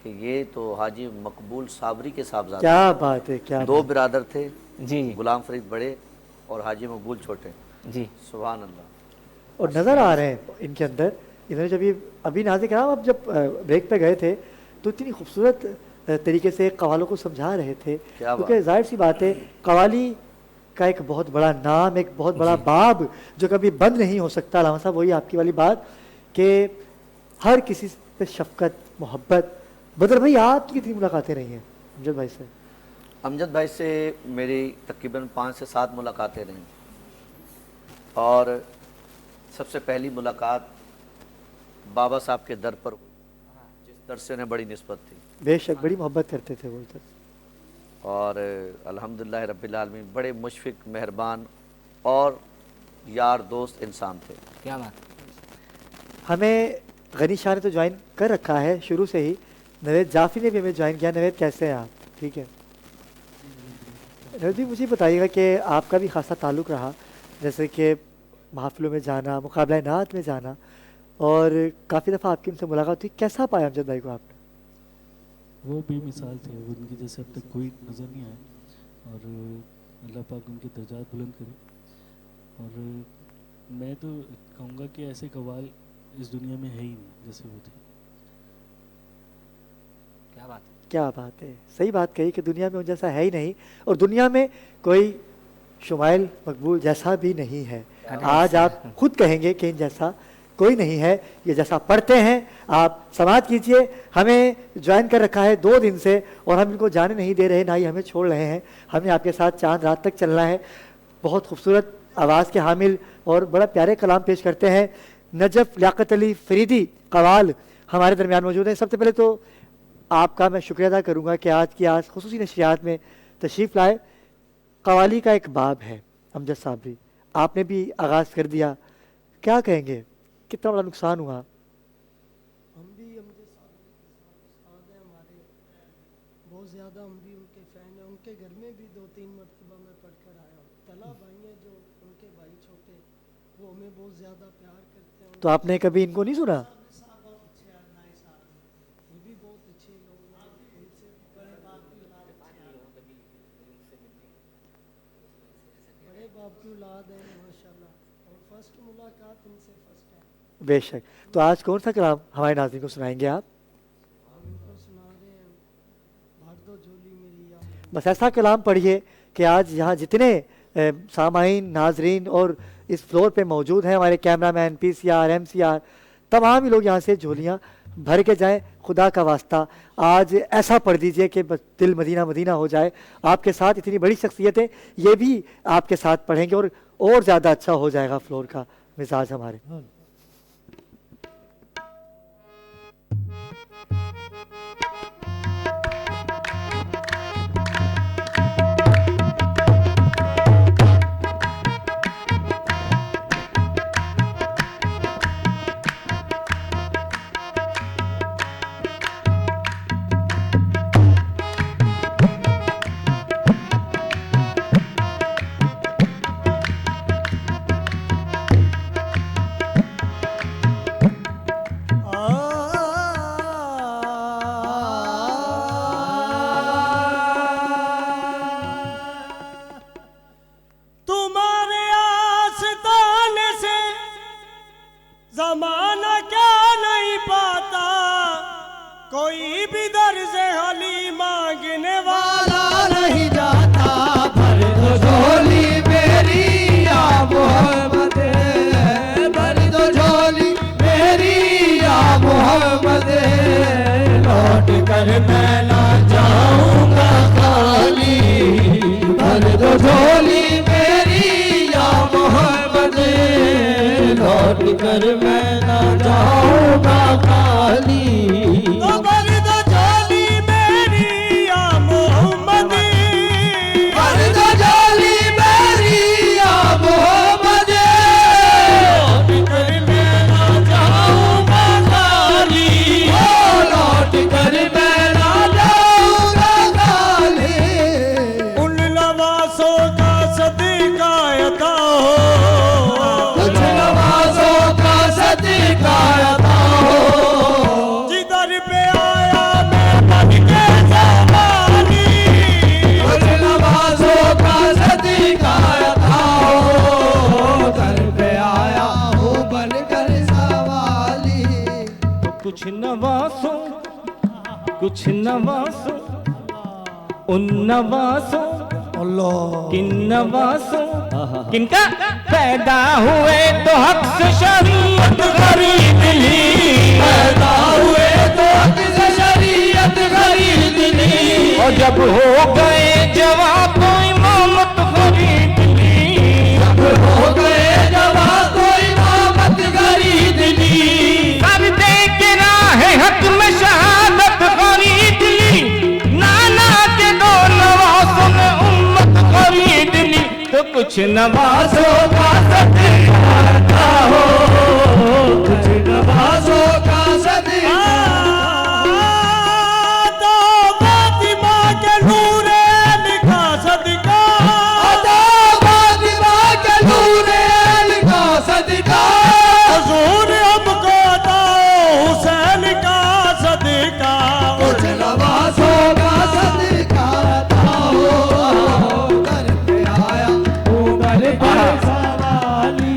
S8: کہ یہ تو حاجی مقبول صابری کے صاحبزادے،
S2: کیا بات ہے، کیا
S8: دو برادر تھے،
S7: جی جی
S8: غلام فرید بڑے اور حاجی مقبول چھوٹے.
S7: جی.
S8: سبحان اللہ.
S2: اور نظر آ رہے ہیں ان کے اندر. انہوں نے جب ابھی ناظرین کرام اب جب بریک پہ گئے تھے تو اتنی خوبصورت طریقے سے قوالوں کو سمجھا رہے تھے، کیونکہ ظاہر سی بات ہے قوالی کا ایک بہت بڑا نام، ایک بہت بڑا باب جو کبھی بند نہیں ہو سکتا. علامہ صاحب وہی آپ کی والی بات کہ ہر کسی پہ شفقت، محبت. بدر بھائی آپ کی کتنی ملاقاتیں رہی ہیں امجد بھائی سے؟
S8: امجد بھائی سے میری تقریباً 5 سے 7 ملاقاتیں رہیں، اور سب سے پہلی ملاقات بابا صاحب کے در پر ہوئی، جس در سے انہیں بڑی نسبت تھی.
S2: بے شک بڑی محبت کرتے تھے وہ ادھر.
S8: اور الحمدللہ رب العالمین بڑے مشفق، مہربان اور یار دوست انسان تھے.
S7: کیا بات.
S2: ہمیں غنی شاہ نے تو جوائن کر رکھا ہے شروع سے ہی، نوید جعفری نے بھی ہمیں جوائن کیا. نوید کیسے ہیں آپ؟ ٹھیک ہے. نوید بھی مجھے بتائیے گا کہ آپ کا بھی خاصا تعلق رہا، جیسے کہ محافلوں میں جانا، مقابلہ نعت میں جانا، اور کافی دفعہ آپ کی ان سے ملاقات ہوئی. کیسا پایا امجد بھائی کو آپ نے؟
S9: وہ بے مثال تھے، وہ ان کی جیسے اب تک کوئی نظر نہیں آیا، اور اللہ پاک ان کے درجات بلند کرے. اور میں تو کہوں گا کہ ایسے قوال اس دنیا میں ہے ہی نہیں جیسے وہ تھے.
S7: کیا بات.
S2: کیا بات ہے، صحیح بات کہی کہ دنیا میں ان جیسا ہے ہی نہیں، اور دنیا میں کوئی شمائل مقبول جیسا بھی نہیں ہے. آج آپ خود کہیں گے کہ ان جیسا کوئی نہیں ہے. یہ جیسا پڑھتے ہیں آپ سماعت کیجئے. ہمیں جوائن کر رکھا ہے 2 دن سے، اور ہم ان کو جانے نہیں دے رہے، نہ ہی ہمیں چھوڑ رہے ہیں. ہمیں آپ کے ساتھ چاند رات تک چلنا ہے. بہت خوبصورت آواز کے حامل اور بڑا پیارے کلام پیش کرتے ہیں نجف لیاقت علی فریدی قوال ہمارے درمیان موجود ہیں. سب سے پہلے تو آپ کا میں شکریہ ادا کروں گا کہ آج خصوصی نشریات میں تشریف لائے. قوالی کا ایک باب ہے امجد صابری، آپ نے بھی آغاز کر دیا. کیا کہیں گے، کتنا بڑا نقصان ہوا؟
S10: ہم بھی امجد صابری کے ساتھ استاد ہیں ہمارے، بہت زیادہ ہم بھی ان کے فین ہیں. ان کے گھر میں بھی 2-3 مرتبہ میں پڑھ کر آیا ہوں. طلحہ بھائی ہیں جو ان کے بھائی چھوٹے، وہ ہمیں بہت زیادہ پیار کرتے ہیں.
S2: تو آپ نے کبھی ان کو نہیں سنا؟
S10: یہ بھی بہت اچھے لوگ ہیں، ان سے بڑے باپ کی اولاد ہے ماشاءاللہ، اور فرسٹ ملاقات ان سے فرسٹ ہے.
S2: بے شک. تو آج کون سا کلام ہمارے ناظرین کو سنائیں گے آپ؟
S10: ان کو سنا رہے ہیں بھر دو جھولی میری یا.
S2: بس ایسا کلام پڑھیے کہ آج یہاں جتنے سامعین، ناظرین اور اس فلور پہ موجود ہیں، ہمارے camera man, P C R, M C R, تمام ہی لوگ یہاں سے جھولیاں بھر کے جائیں. خدا کا واسطہ آج ایسا پڑھ دیجئے کہ بس دل مدینہ مدینہ ہو جائے. آپ کے ساتھ اتنی بڑی شخصیتیں یہ بھی آپ کے ساتھ پڑھیں گے اور زیادہ اچھا ہو جائے گا فلور کا مزاج ہمارے.
S11: زمانہ کیا نہیں پاتا کوئی بھی در سے حلی مانگنے والا نہیں جاتا. بھر دو جھولی میری یا محمد بھر دو جھولی میری یا محمد لوٹ کر میں نہ جاؤں گا خالی. بھر دو جھولی میری یا محمد لوٹ کر میں نہ جاؤں گا خالی. تو بھر دو جھولی میری یا محمد بھر دو جھولی میری یا محمد لوٹ کر میں نہ جاؤں گا خالی. لوٹ کر میں نہ جاؤں گا خالی. ان نوازوں کا صدقہ عطا ہو کچھ نوازوں کا صدقہ عطا ہو. جدھر پہ آیا میں بن کے سوالی کچھ نوازوں کا صدقہ عطا ہو. در پہ آیا ہوں بن کر سوالی. کچھ نوازوں ان نوازوں کن نوازوں کن کا پیدا ہوئے تو حق سے شریعت خرید لی. پیدا ہوئے تو حق سے شریعت خرید لی. اور جب ہو گئے جواب تو امامت خرید لی. جب ہو گئے جواب تو امامت خرید لی. کر دے کے راہ حق میں شہادت خرید لی. نانا کے دو نوازوں نے امت خرید لی. تو کچھ نوازوں کا صدقہ عطا ہو کچھ نوازوں کا صدقہ. تو فاطمہ کے نور عین کا صدقہ. تو فاطمہ کے نور عین کا صدقہ. حضور ہم کو عطا حسین کا صدقہ. کچھ نوازوں کا صدقہ عطا ہو. در پہ آیا ہوں در پہ سوالی.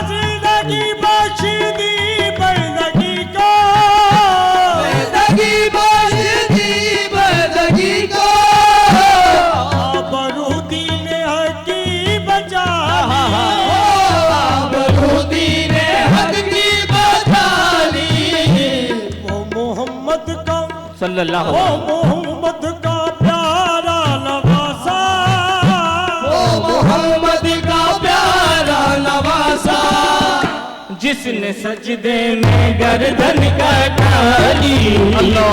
S11: زندگی بخش دی بندگی کو. زندگی بخش دی بندگی کو. آبرو دین حق کی بچا لی. آبرو دین حق کی بچا لی. وہ محمد کا
S7: صلی اللہ
S11: وہ
S7: علیہ
S11: محمد کا پیارا نواسا. وہ محمد کا پیارا نواسا. جس نے سجدے میں گردن کٹا لی. وہ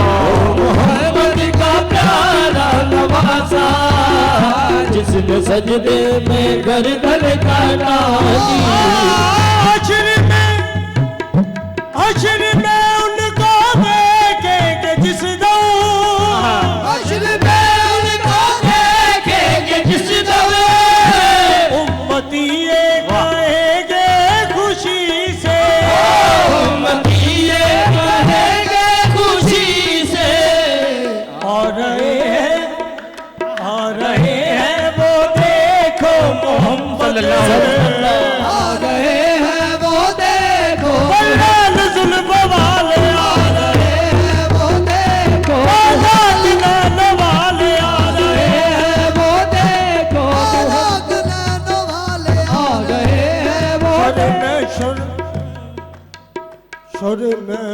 S11: محمد کا پیارا نواسا. جس نے سجدے میں گردن کٹا لی. حشر میں ان کو دیکھیں گے جس دم. حشر میں ان کو دیکھیں گے جس دم. امتی یہ کہیں گے خوشی سے. امتی یہ کہیں گے خوشی سے. آ رہے ہیں وہ دیکھو محمد صلی اللہ علیہ وسلم. آ گئے ہیں وہ دیکھو بلال ظلم والے. آ رہے ہیں وہ دیکھو بلال نین والے. آ رہے ہیں وہ دیکھو بلال نین والے. آ گئے ہیں وہ. شر میں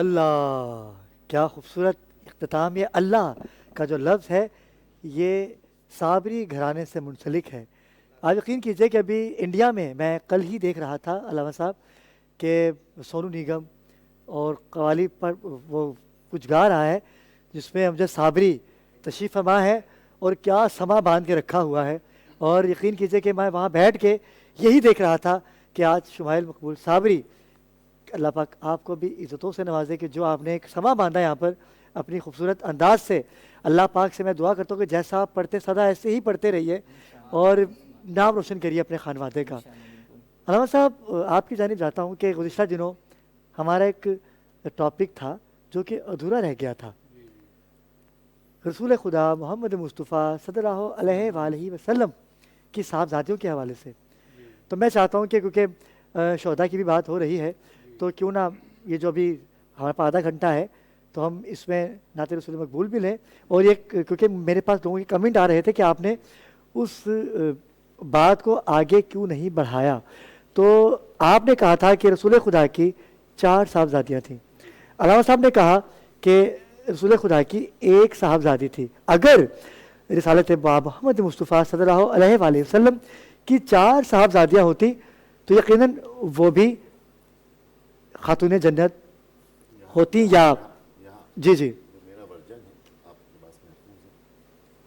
S2: اللہ کیا خوبصورت اختتام. یہ اللہ کا جو لفظ ہے یہ صابری گھرانے سے منسلک ہے. آپ یقین کیجئے کہ ابھی انڈیا میں کل ہی دیکھ رہا تھا علامہ صاحب کہ سونو نگم اور قوالی پر وہ کچھ گا رہا ہے جس میں امجد صابری تشریف فرما ہے اور کیا سما باندھ کے رکھا ہوا ہے. اور یقین کیجئے کہ میں وہاں بیٹھ کے یہی دیکھ رہا تھا کہ آج شمائل مقبول صابری اللہ پاک آپ کو بھی عزتوں سے نوازے کہ جو آپ نے ایک سما باندھا یہاں پر اپنی خوبصورت انداز سے. اللہ پاک سے میں دعا کرتا ہوں کہ جیسا آپ پڑھتے سدا ایسے ہی پڑھتے رہیے اور نام روشن کریے اپنے خانوادے کا. علامہ صاحب آپ کی جانب جاتا ہوں کہ گزشتہ دنوں ہمارا ایک ٹاپک تھا جو کہ ادھورا رہ گیا تھا، رسول خدا محمد مصطفیٰ صلی اللہ علیہ وآلہ وسلم کی صاحبزادیوں کے حوالے سے. تو میں چاہتا ہوں کہ کیونکہ شہداء کی بھی بات ہو رہی ہے تو کیوں نہ یہ جو ابھی ہمارے پاس آدھا گھنٹہ ہے تو ہم اس میں نعت رسول مقبول بھی لیں. اور یہ کیونکہ میرے پاس لوگوں کے کمنٹ آ رہے تھے کہ آپ نے اس بات کو آگے کیوں نہیں بڑھایا. تو آپ نے کہا تھا کہ رسول خدا کی 4 صاحبزادیاں تھیں. علامہ صاحب نے کہا کہ رسول خدا کی 1 صاحبزادی تھی. اگر رسالت باب محمد مصطفیٰ صلی اللہ علیہ وآلہ وسلم کی 4 صاحبزادیاں ہوتی تو یقیناً وہ بھی خاتون جنت ہوتی یا جی جی
S3: میرا ورژن ہے آپ کے پاس محفوظ ہے.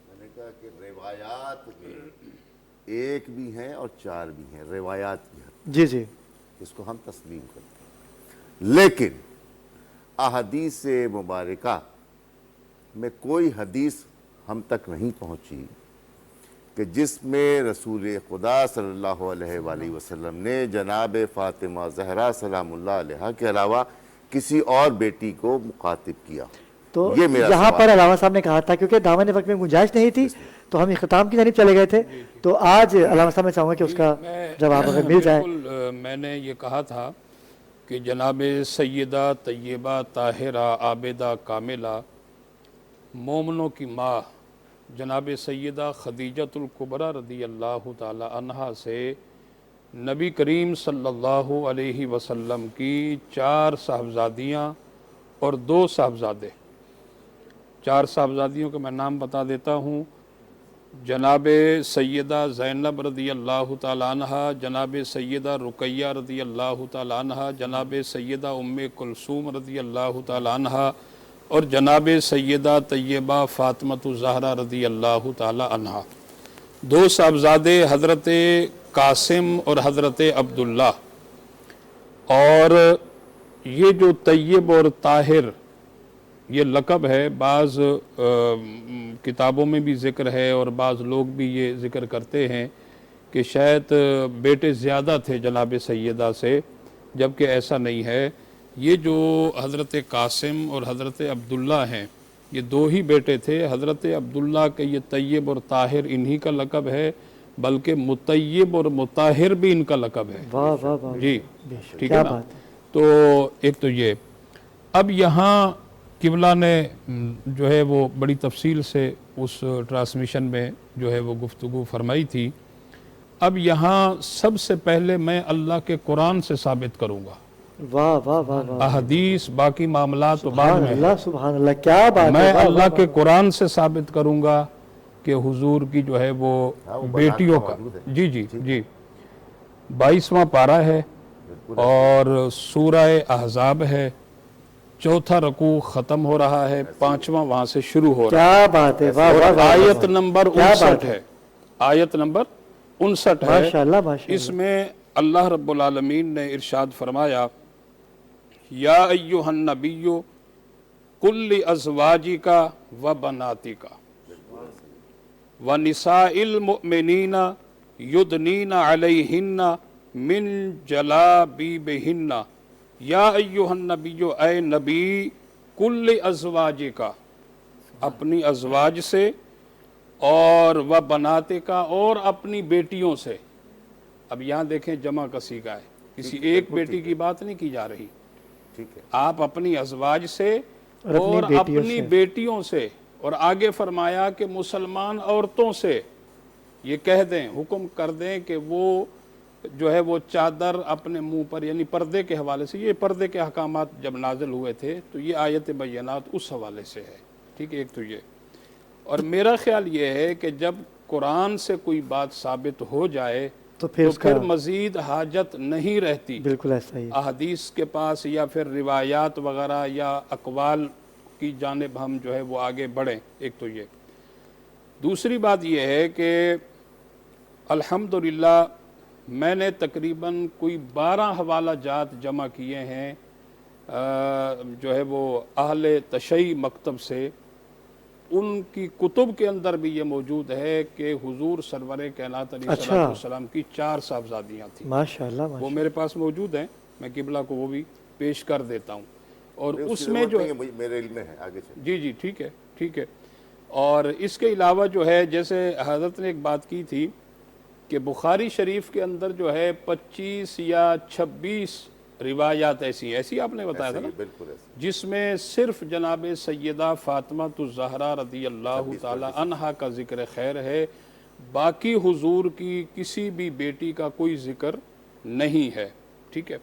S3: میں نے کہا کہ روایات میں 1 بھی ہیں اور 4 بھی ہیں، روایات کی حد
S2: جی جی
S3: اس کو ہم تسلیم کرتے ہیں. لیکن احادیث مبارکہ میں کوئی حدیث ہم تک نہیں پہنچی کہ جس میں رسول خدا صلی اللہ علیہ وآلہ وسلم نے جناب فاطمہ زہرا سلام اللہ علیہا کے علاوہ کسی اور بیٹی کو مخاطب کیا.
S2: تو یہاں پر علامہ صاحب نے کہا تھا کیونکہ دامن وقت میں گنجائش نہیں تھی تو ہم اختتام کی جانب چلے گئے تھے. تو آج علامہ صاحب میں چاہوں گا کہ اس کا جواب اگر مل جائے.
S4: میں نے یہ کہا تھا کہ جناب سیدہ طیبہ طاہرہ عابدہ کاملہ مومنوں کی ماں جناب سیدہ خدیجۃ الکبریٰ رضی اللہ تعالی عنہا سے نبی کریم صلی اللہ علیہ وسلم کی 4 صاحبزادیاں اور 2 صاحبزادے. 4 صاحبزادیوں کا میں نام بتا دیتا ہوں. جناب سیدہ زینب رضی اللہ تعالی عنہا، جناب سیدہ رقیہ رضی اللہ تعالی عنہا، جناب سیدہ ام کلثوم رضی اللہ تعالی عنہا اور جناب سیدہ طیبہ فاطمۃ الزہرا رضی اللہ تعالی عنہا. 2 صاحبزادے حضرت قاسم اور حضرت عبداللہ. اور یہ جو طیب اور طاہر یہ لقب ہے، بعض کتابوں میں بھی ذکر ہے اور بعض لوگ بھی یہ ذکر کرتے ہیں کہ شاید بیٹے زیادہ تھے جناب سیدہ سے، جبکہ ایسا نہیں ہے. یہ جو حضرت قاسم اور حضرت عبداللہ ہیں یہ 2 ہی بیٹے تھے. حضرت عبداللہ کے یہ طیب اور طاہر انہی کا لقب ہے، بلکہ مطیب اور مطاہر بھی ان کا لقب ہے.
S2: واہ واہ واہ
S4: جی ٹھیک ہے نا. تو ایک تو یہ اب یہاں قبلہ نے جو ہے وہ بڑی تفصیل سے اس ٹرانسمیشن میں جو ہے وہ گفتگو فرمائی تھی. اب یہاں سب سے پہلے میں اللہ کے قرآن سے ثابت کروں گا.
S2: واہ واہ واہ
S4: احادیث باقی معاملات تو بعد میں.
S2: سبحان اللہ کیا بات ہے.
S4: میں اللہ کے قرآن سے ثابت کروں گا کہ حضور کی جو ہے وہ بیٹیوں کا جی جی جی 22واں پارہ ہے اور سورہ احزاب ہے. 4تھا رکوع ختم ہو رہا ہے، 5واں وہاں سے شروع ہو رہا ہے.
S2: کیا بات ہے.
S4: اور آیت نمبر 59 ہے. آیت نمبر 59 ہے.
S2: ماشاءاللہ ماشاءاللہ.
S4: اس میں اللہ رب العالمین نے ارشاد فرمایا یا ایہا النبی قل لازواجک و بناتک و نساء المؤمنین یدنین علیہن من جلابیبہن. یا ایہا النبی اے نبی کل ازواجک اپنی ازواج سے اور و بناتکا اور اپنی بیٹیوں سے. اب یہاں دیکھیں جمع کا صیغہ ہے، کسی ایک بیٹی کی بات نہیں کی جا رہی. آپ اپنی ازواج سے اور اپنی بیٹیوں سے. اور آگے فرمایا کہ مسلمان عورتوں سے یہ کہہ دیں، حکم کر دیں کہ وہ جو ہے وہ چادر اپنے منہ پر، یعنی پردے کے حوالے سے، یہ پردے کے احکامات جب نازل ہوئے تھے تو یہ آیت بینات اس حوالے سے ہے، ٹھیک ہے، ایک تو یہ. اور میرا خیال یہ ہے کہ جب قرآن سے کوئی بات ثابت ہو جائے تو پھر مزید حاجت نہیں رہتی
S2: بالکل ایسا ہی
S4: احادیث کے پاس یا پھر روایات وغیرہ یا اقوال کی جانب ہم جو ہے وہ آگے بڑھیں. ایک تو یہ. دوسری بات یہ ہے کہ الحمدللہ میں نے تقریباً کوئی 12 حوالہ جات جمع کیے ہیں جو ہے وہ اہل تشیع مکتب سے. ان کی کتب کے اندر بھی یہ موجود ہے کہ حضور سرور کائنات علیہ السلام کی 4 صاحبزادیاں تھیں.
S2: ماشاءاللہ
S4: وہ میرے پاس موجود ہیں، میں قبلہ کو وہ بھی پیش کر دیتا ہوں. اور اس میں جو
S3: میرے علم میں ہے آگے سے
S4: جی ٹھیک ہے ٹھیک ہے. اور اس کے علاوہ جو ہے جیسے حضرت نے ایک بات کی تھی کہ بخاری شریف کے اندر جو ہے 25 یا 26 روایات ایسی آپ نے بتایا تھا نا، جس میں صرف جناب سیدہ فاطمہ الزہرا رضی اللہ تعالی عنہا کا ذکر خیر ہے، باقی حضور کی کسی بھی بیٹی کا کوئی ذکر نہیں ہے. ٹھیک ہے.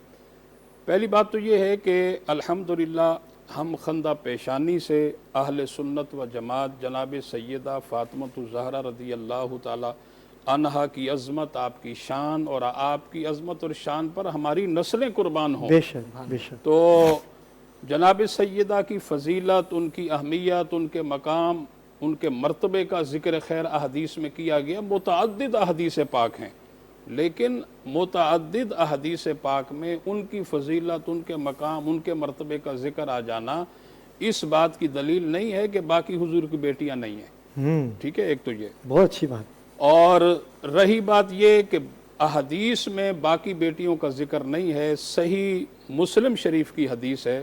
S4: پہلی بات تو یہ ہے کہ الحمدللہ ہم خندہ پیشانی سے اہل سنت و جماعت جناب سیدہ فاطمہ الزہرا رضی اللہ تعالی عنہا کی عظمت، آپ کی شان اور آپ کی عظمت اور شان پر ہماری نسلیں قربان ہوں.
S2: بے شک.
S4: تو جناب سیدہ کی فضیلت، ان کی اہمیت، ان کے مقام، ان کے مرتبے کا ذکر خیر احادیث میں کیا گیا. متعدد احادیث پاک ہیں، لیکن متعدد احادیث پاک میں ان کی فضیلت، ان کے مقام، ان کے مرتبے کا ذکر آ جانا اس بات کی دلیل نہیں ہے کہ باقی حضور کی بیٹیاں نہیں ہیں. ٹھیک ہے. ایک تو یہ
S2: بہت اچھی بات.
S4: اور رہی بات یہ کہ احادیث میں باقی بیٹیوں کا ذکر نہیں ہے. صحیح مسلم شریف کی حدیث ہے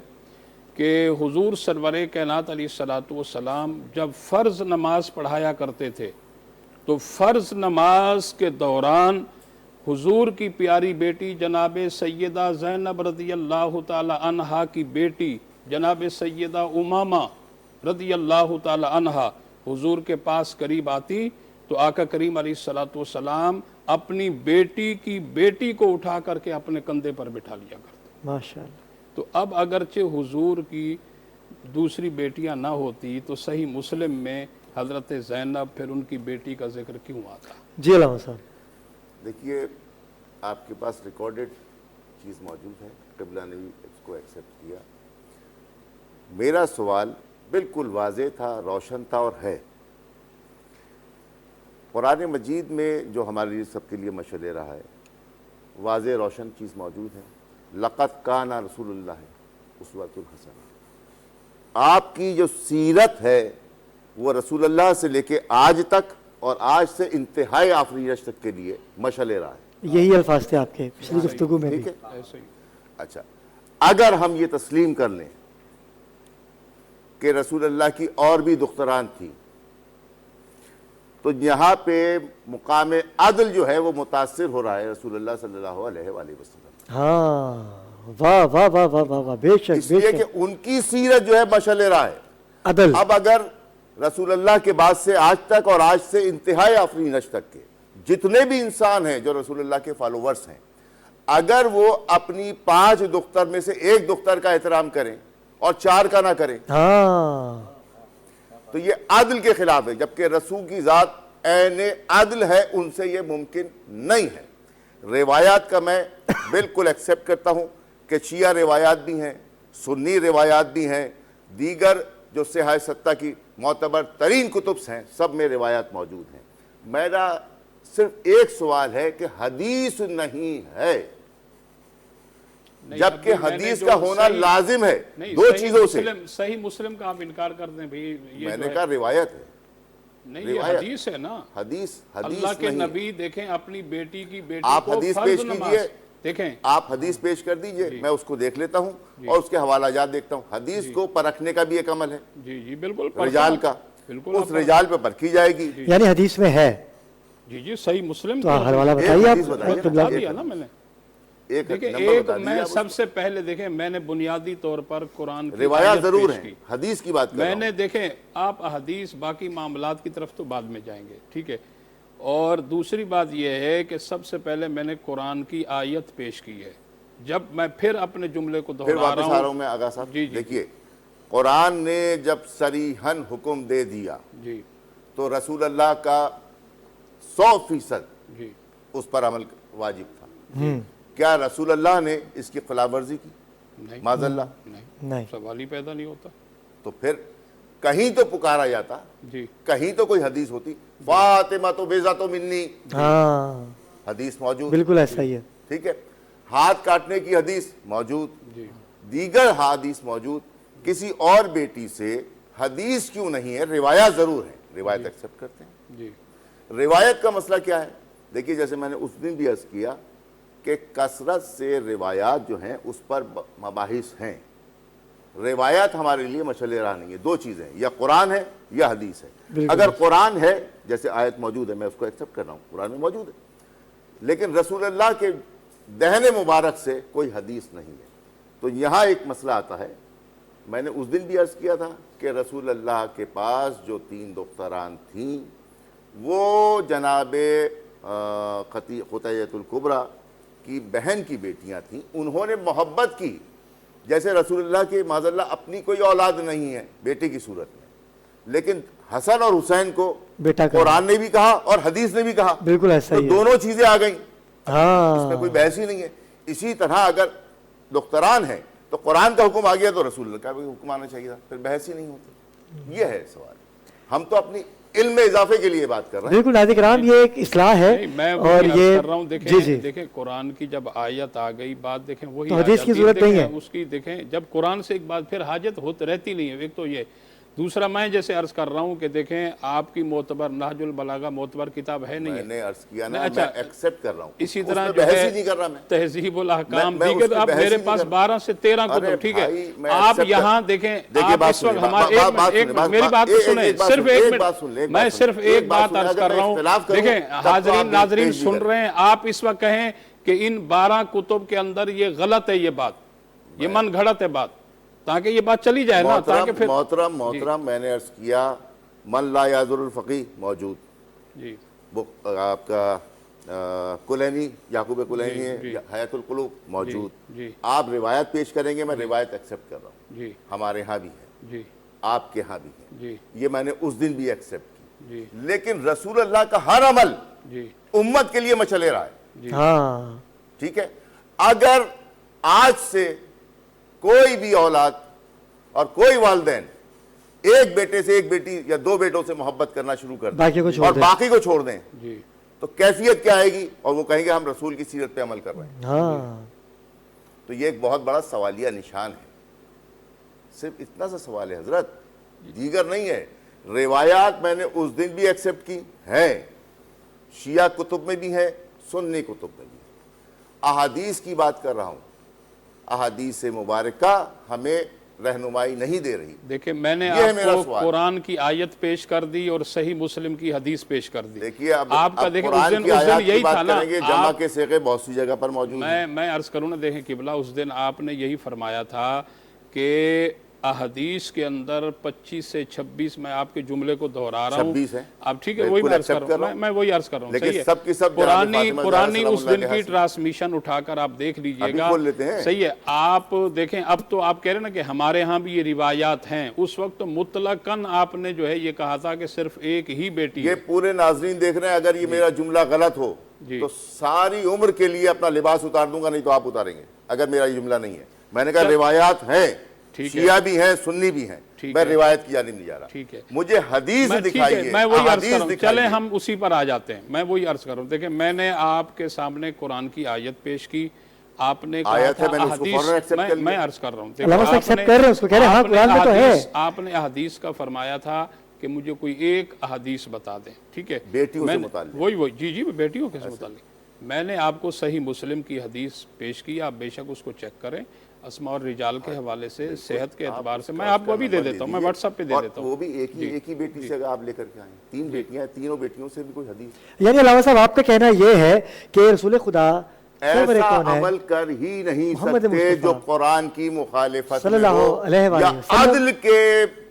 S4: کہ حضور سرور کائنات علیہ السلام جب فرض نماز پڑھایا کرتے تھے تو فرض نماز کے دوران حضور کی پیاری بیٹی جناب سیدہ زینب رضی اللہ تعالی عنہا کی بیٹی جناب سیدہ امامہ رضی اللہ تعالی عنہا حضور کے پاس قریب آتی تو آقا کریم علیہ السلام اپنی بیٹی کی بیٹی کو اٹھا کر کے اپنے کندھے پر بٹھا لیا کرتے.
S2: ماشاءاللہ.
S4: تو اب اگرچہ حضور کی دوسری بیٹیاں نہ ہوتی تو صحیح مسلم میں حضرت زینب پھر ان کی بیٹی کا ذکر کیوں آتا؟
S2: جی علامہ صاحب.
S3: دیکھیے آپ کے پاس ریکارڈڈ چیز موجود ہے، قبلہ نے بھی اس کو ایکسیپٹ کیا. میرا سوال بالکل واضح تھا، روشن تھا اور ہے. قرآن مجید میں جو ہمارے لیے سب کے لیے مشعل رہا ہے، واضح روشن چیز موجود ہے. لقد کان رسول اللہ اسوۃ الحسنہ. آپ کی جو سیرت ہے وہ رسول اللہ سے لے کے آج تک اور آج سے انتہائی آخری رشت تک کے لیے مشعل رہا ہے.
S2: یہی الفاظ تھے آپ کے پچھلی گفتگو میں بھی.
S3: اچھا، اگر ہم یہ تسلیم کر لیں کہ رسول اللہ کی اور بھی دختران تھی تو یہاں پہ مقام عدل جو ہے وہ متاثر ہو رہا ہے رسول اللہ صلی اللہ علیہ وآلہ وسلم.
S2: ہاں، واہ واہ واہ واہ واہ واہ، بے شک.
S3: اس لیے کہ ان کی سیرت جو ہے مشعل راہ ہے
S2: عدل.
S3: اب اگر رسول اللہ کے بعد سے آج تک اور آج سے انتہائی آخری نشست تک کے جتنے بھی انسان ہیں جو رسول اللہ کے فالوورز ہیں، اگر وہ اپنی 5 دختر میں سے ایک دختر کا احترام کریں اور 4 کا نہ کریں تو یہ عدل کے خلاف ہے، جبکہ رسول کی ذات عین عدل ہے، ان سے یہ ممکن نہیں ہے. روایات کا میں بالکل ایکسیپٹ کرتا ہوں کہ شیعہ روایات بھی ہیں، سنی روایات بھی ہیں، دیگر جو صحاح ستہ کی معتبر ترین کتب ہیں سب میں روایات موجود ہیں. میرا صرف ایک سوال ہے کہ حدیث نہیں ہے، جبکہ حدیث کا ہونا لازم ہے 2 چیزوں سے.
S4: صحیح مسلم کا آپ انکار کر دیں بھئی،
S3: میں نے کہا روایت ہے.
S4: نہیں، یہ حدیث ہے نا.
S3: حدیث
S4: اللہ کے نبی دیکھیں اپنی بیٹی کی بیٹی
S3: آپ
S4: کو
S3: حدیث
S4: فرض
S3: پیش
S4: نماز
S3: کیجئے،
S4: دیکھیں
S3: آپ حدیث پیش کر دیجئے، میں اس کو دیکھ لیتا ہوں اور اس کے حوالہ جات دیکھتا ہوں. حدیث کو پرکھنے کا بھی ایک عمل ہے
S4: جی بالکل
S3: رجال کا، اس رجال پہ پرکھی جائے گی.
S2: یعنی حدیث میں ہے.
S4: جی صحیح مسلم
S2: تو حوالہ بتائیے آپ.
S4: بتا دیا نا میں نے. دیکھیں ایک میں سب سے پہلے دیکھیں میں نے بنیادی طور پر قرآن کی
S3: روایات ضرور ہیں، حدیث کی بات کر رہا ہوں.
S4: میں نے دیکھیں آپ حدیث باقی معاملات کی طرف تو بعد میں جائیں گے، ٹھیک ہے. اور دوسری بات یہ ہے کہ سب سے پہلے میں نے قرآن کی آیت پیش کی ہے. جب میں پھر اپنے جملے کو
S3: پھر
S4: دہرا
S3: واپس آ رہا ہوں میں آغا صاحب. دیکھیے قرآن نے جب صریحاً حکم دے دیا تو رسول اللہ کا 100% اس پر عمل واجب تھا. کیا رسول اللہ نے اس کی خلاف ورزی کی؟ معاذ اللہ
S4: نہیں, سوال ہی پیدا نہیں ہوتا.
S3: تو پھر کہیں تو پکارا جاتا, کہیں تو کوئی حدیث ہوتی, فاطمہ تو بیزا تو منی, حدیث موجود,
S2: بالکل ایسا ہی ہے.
S3: ٹھیک ہے, ہاتھ کاٹنے کی حدیث موجود, دیگر حدیث موجود. کسی اور بیٹی سے حدیث کیوں نہیں ہے, روایات ضرور ہیں, روایت ایکسپٹ کرتے ہیں. روایت کا مسئلہ کیا ہے؟ دیکھیے جیسے میں نے اس دن بھی عرض کیا کہ کثرت سے روایات جو ہیں اس پر مباحث ہیں. روایات ہمارے لیے مشعل راہ نہیں ہے. دو چیزیں, یا قرآن ہے یا حدیث ہے. اگر قرآن ہے, جیسے آیت موجود ہے, میں اس کو ایکسپٹ کر رہا ہوں, قرآن میں موجود ہے, لیکن رسول اللہ کے دہن مبارک سے کوئی حدیث نہیں ہے. تو یہاں ایک مسئلہ آتا ہے. میں نے اس دن بھی عرض کیا تھا کہ رسول اللہ کے پاس جو 3 دختران تھیں وہ جناب قطیعۃ الکبریٰ کی بہن کی بیٹیاں تھیں. انہوں نے محبت کی, جیسے رسول اللہ کے معاذ اللہ اپنی کوئی اولاد نہیں ہے بیٹے کی صورت میں, لیکن حسن اور حسین کو قرآن نے بھی کہا اور حدیث نے بھی کہا.
S2: بالکل ایسا ہی ہے.
S3: دونوں چیزیں آ گئیں, اس میں کوئی بحث ہی نہیں ہے. اسی طرح اگر دختران ہیں تو قرآن کا حکم آ گیا تو رسول اللہ کا بھی حکم آنا چاہیے تھا, پھر بحث ہی نہیں ہوتی. یہ ہے سوال. ہم تو اپنی علم میں اضافے کے لیے بات کر رہے ہیں.
S2: بالکل ناظرین کرام, یہ ایک اصلاح ہے.
S4: میں
S2: اور یہ
S4: کر رہا ہوں, دیکھیں قرآن کی جب آیت آ گئی بات, دیکھیں وہی
S2: حدیث کی ضرورت نہیں ہے
S4: اس کی. دیکھیں جب قرآن سے ایک بات پھر حاجت رہتی نہیں ہے. ایک تو یہ, دوسرا میں جیسے عرض کر رہا ہوں کہ دیکھیں آپ کی معتبر نہج البلاغہ معتبر کتاب ہے نہیں ہے.
S3: میں نے عرض کیا نا, میں ایکسپٹ کر رہا ہوں.
S4: اسی طرح جو ہے تہذیب الاحکام دیگر, اب میرے پاس 12 سے 13 کتب, ٹھیک ہے. آپ یہاں دیکھیں, آپ اس وقت ہمارے میری بات تو سنیں, صرف ایک منٹ, میں صرف ایک بات عرض کر رہا ہوں. دیکھیں حاضرین ناظرین سن رہے ہیں, آپ اس وقت کہیں کہ ان 12 کتب کے اندر یہ غلط ہے, یہ بات, یہ من گھڑت ہے بات, تاکہ یہ بات چلی جائے نا, تاکہ پھر
S3: محترم میں نے عرض کیا من لا یعذر الفقیہ موجود. وہ آپ کا کلینی, یعقوب کلینی ہے, حیات القلوب موجود. آپ روایت پیش کریں گے, میں روایت ایکسپٹ کر رہا ہوں. ہمارے ہاں بھی ہے, آپ کے ہاں بھی ہے, یہ میں نے اس دن بھی ایکسپٹ کی. لیکن رسول اللہ کا ہر عمل امت کے لیے مشعل راہ ہے. ٹھیک ہے, اگر آج سے کوئی بھی اولاد اور کوئی والدین ایک بیٹے سے ایک بیٹی یا 2 بیٹوں سے محبت کرنا شروع کر دیں اور باقی کو چھوڑ دیں تو کیفیت کیا آئے گی, اور وہ کہیں گے ہم رسول کی سیرت پہ عمل کر رہے ہیں. تو یہ ایک بہت بڑا سوالیہ نشان ہے. صرف اتنا سا سوال ہے حضرت, دیگر نہیں ہے. روایات میں نے اس دن بھی ایکسپٹ کی ہیں, شیعہ کتب میں بھی ہے, سنی کتب میں بھی. احادیث کی بات کر رہا ہوں, احادیث مبارکہ ہمیں رہنمائی نہیں دے رہی.
S4: دیکھیں میں نے آپ کو قرآن کی آیت پیش کر دی اور صحیح مسلم کی حدیث پیش کر دی.
S3: دیکھیے
S4: آپ کا دیکھیں
S3: قرآن
S4: اس
S3: کی
S4: دن
S3: آیات
S4: یہی
S3: کی بات
S4: تھا نا,
S3: کریں گے, جمع کے صیغے بہت سی جگہ پر موجود ہیں.
S4: میں عرض کروں نا, دیکھیں قبلہ اس دن آپ نے یہی فرمایا تھا کہ احادیث کے اندر 25 سے 26, میں آپ کے جملے کو دہرا رہا ہوں.
S3: 26 ہے.
S4: اب ٹھیک ہے, وہی میں عرض کر رہا ہوں, میں وہی عرض کر رہا ہوں. صحیح ہے, قرآنی اس دن کی ٹرانسمیشن اٹھا کر آپ دیکھ لیجئے گا. صحیح ہے, آپ دیکھیں, اب تو آپ کہہ رہے ہیں نا کہ ہمارے ہاں بھی یہ روایات ہیں. اس وقت مطلقاً آپ نے جو ہے یہ کہا تھا کہ صرف ایک ہی بیٹی ہے.
S3: یہ پورے ناظرین دیکھ رہے ہیں, اگر یہ میرا جملہ غلط ہو تو ساری عمر کے لیے اپنا لباس اتار دوں گا, نہیں تو آپ اتاریں گے اگر میرا یہ جملہ نہیں ہے. میں نے کہا روایات ہیں, شیعہ بھی ہیں, سنی بھی ہیں, میں روایت کی جانب نہیں جا رہا. مجھے حدیث دکھائیے.
S4: میں وہی عرض کر رہا ہوں, چلیں ہم اسی پر آ جاتے ہیں. میں وہی عرض کر رہا ہوں, دیکھیں میں نے آپ کے سامنے قرآن کی آیت پیش کی, آپ نے کہا تھا احادیث, میں عرض کر رہا ہوں, آپ نے احادیث کا فرمایا تھا کہ مجھے کوئی ایک احادیث بتا دیں. ٹھیک ہے,
S3: بیٹیوں سے متعلق,
S4: وہی جی بیٹیوں کے متعلق. میں نے آپ کو صحیح مسلم کی حدیث پیش کی, آپ بے شک اس کو چیک کریں, اسماء اور رجال کے حوالے سے, صحت کے اعتبار سے. میں آپ کو ابھی دے دیتا ہوں, میں واٹس ایپ پہ دے دیتا ہوں.
S3: وہ بھی ایک ہی بیٹی سے اگر آپ لے کر کے آئیں, 3 بیٹیاں ہیں, تینوں بیٹیوں سے بھی کوئی حدیث.
S2: یعنی علامہ صاحب آپ کا کہنا یہ ہے کہ رسول خدا
S3: ایسا عمل کر ہی نہیں سکتے جو قرآن کی مخالفت
S2: صلی اللہ علیہ وسلم
S3: یا عدل کے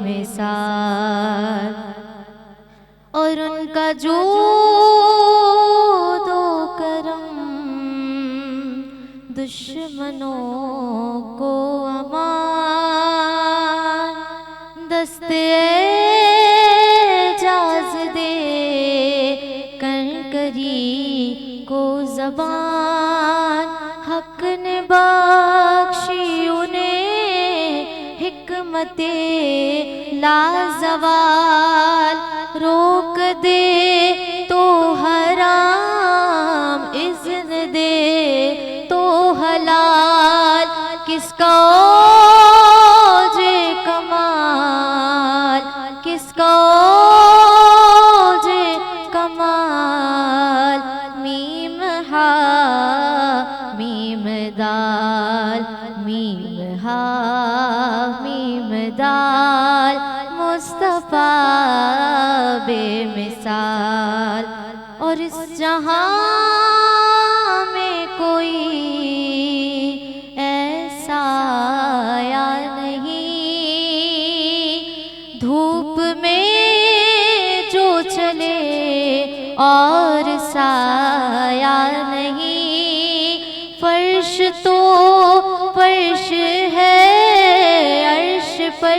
S6: مثال اور ان کا جود و کرم دشمنوں کو امان دستے اعجاز دے کر کری کو زبان حق نے بخشی انہیں حکمت لازوال روک دے تو حرام اذن دے تو حلال کس کا اوج کمال کس کا اوج کمال میم ہا میم دال میم ہا میم دال مصطفیٰ بے مثال اور اس جہاں میں کوئی ایسا آیا نہیں دھوپ میں جو چلے اور سایہ نہیں فرش تو فرش ہے عرش پر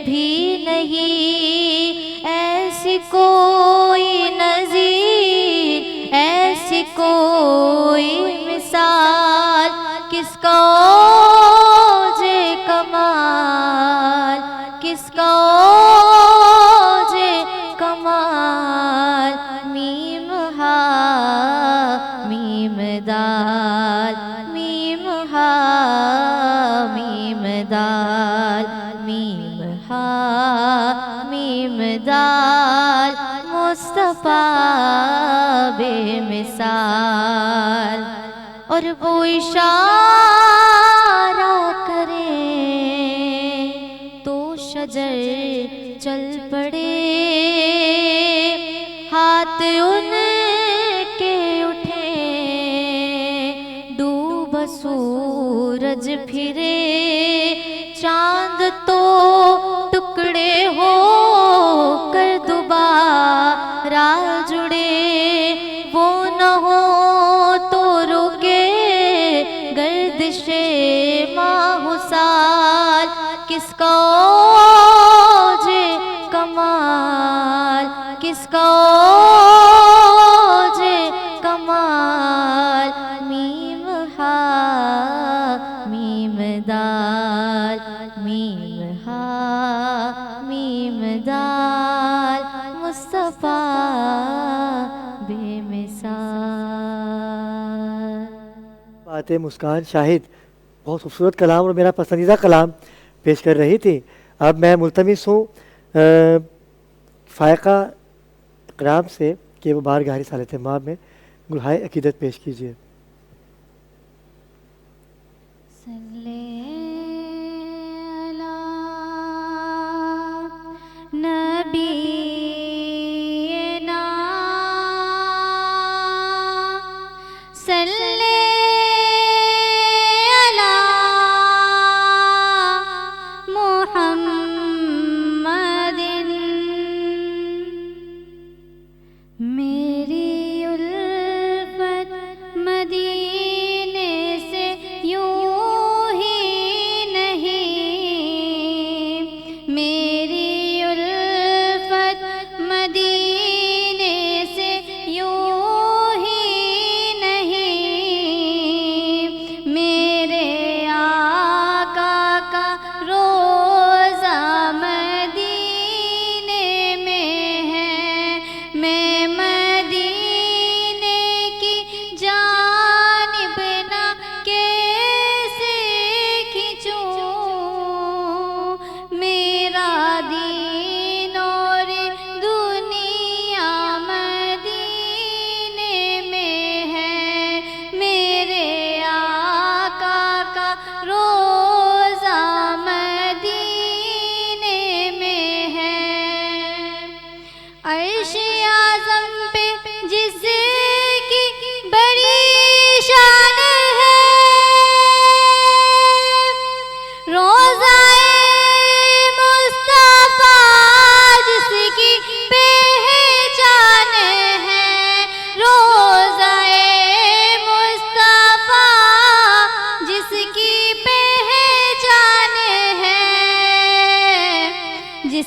S6: بھی نہیں ایسی کوئی نظیر ایسی کوئی مثال کس کا اوج کمال کس کا اوج کمال میم ہا میم دال میم ہا میم دال میم ہا میم دال مصطفیٰ بے مثال اور وہ اشارہ کریں تو شجر چل پڑے ہاتھ ان کے اٹھیں ڈوبا سورج پھرے چاند تو ٹکڑے ہو کر دوبارہ جڑے وہ نہ ہو تو رکے گردش ماہ سال کس کا اوج کمال کس کا اوج کمال میم ہا میم دال میم ہا میم دال مصطفیٰ بے مثال
S2: بات مسکان شاہد بہت خوبصورت کلام اور میرا پسندیدہ کلام پیش کر رہی تھی. اب میں ملتمس ہوں فائقہ اکرام سے کہ وہ بارگاہ رسالت مآب میں گلہائے عقیدت پیش کیجیے.
S6: نبینا صلی علی محمد میری الفت مدینے سے یوں ہی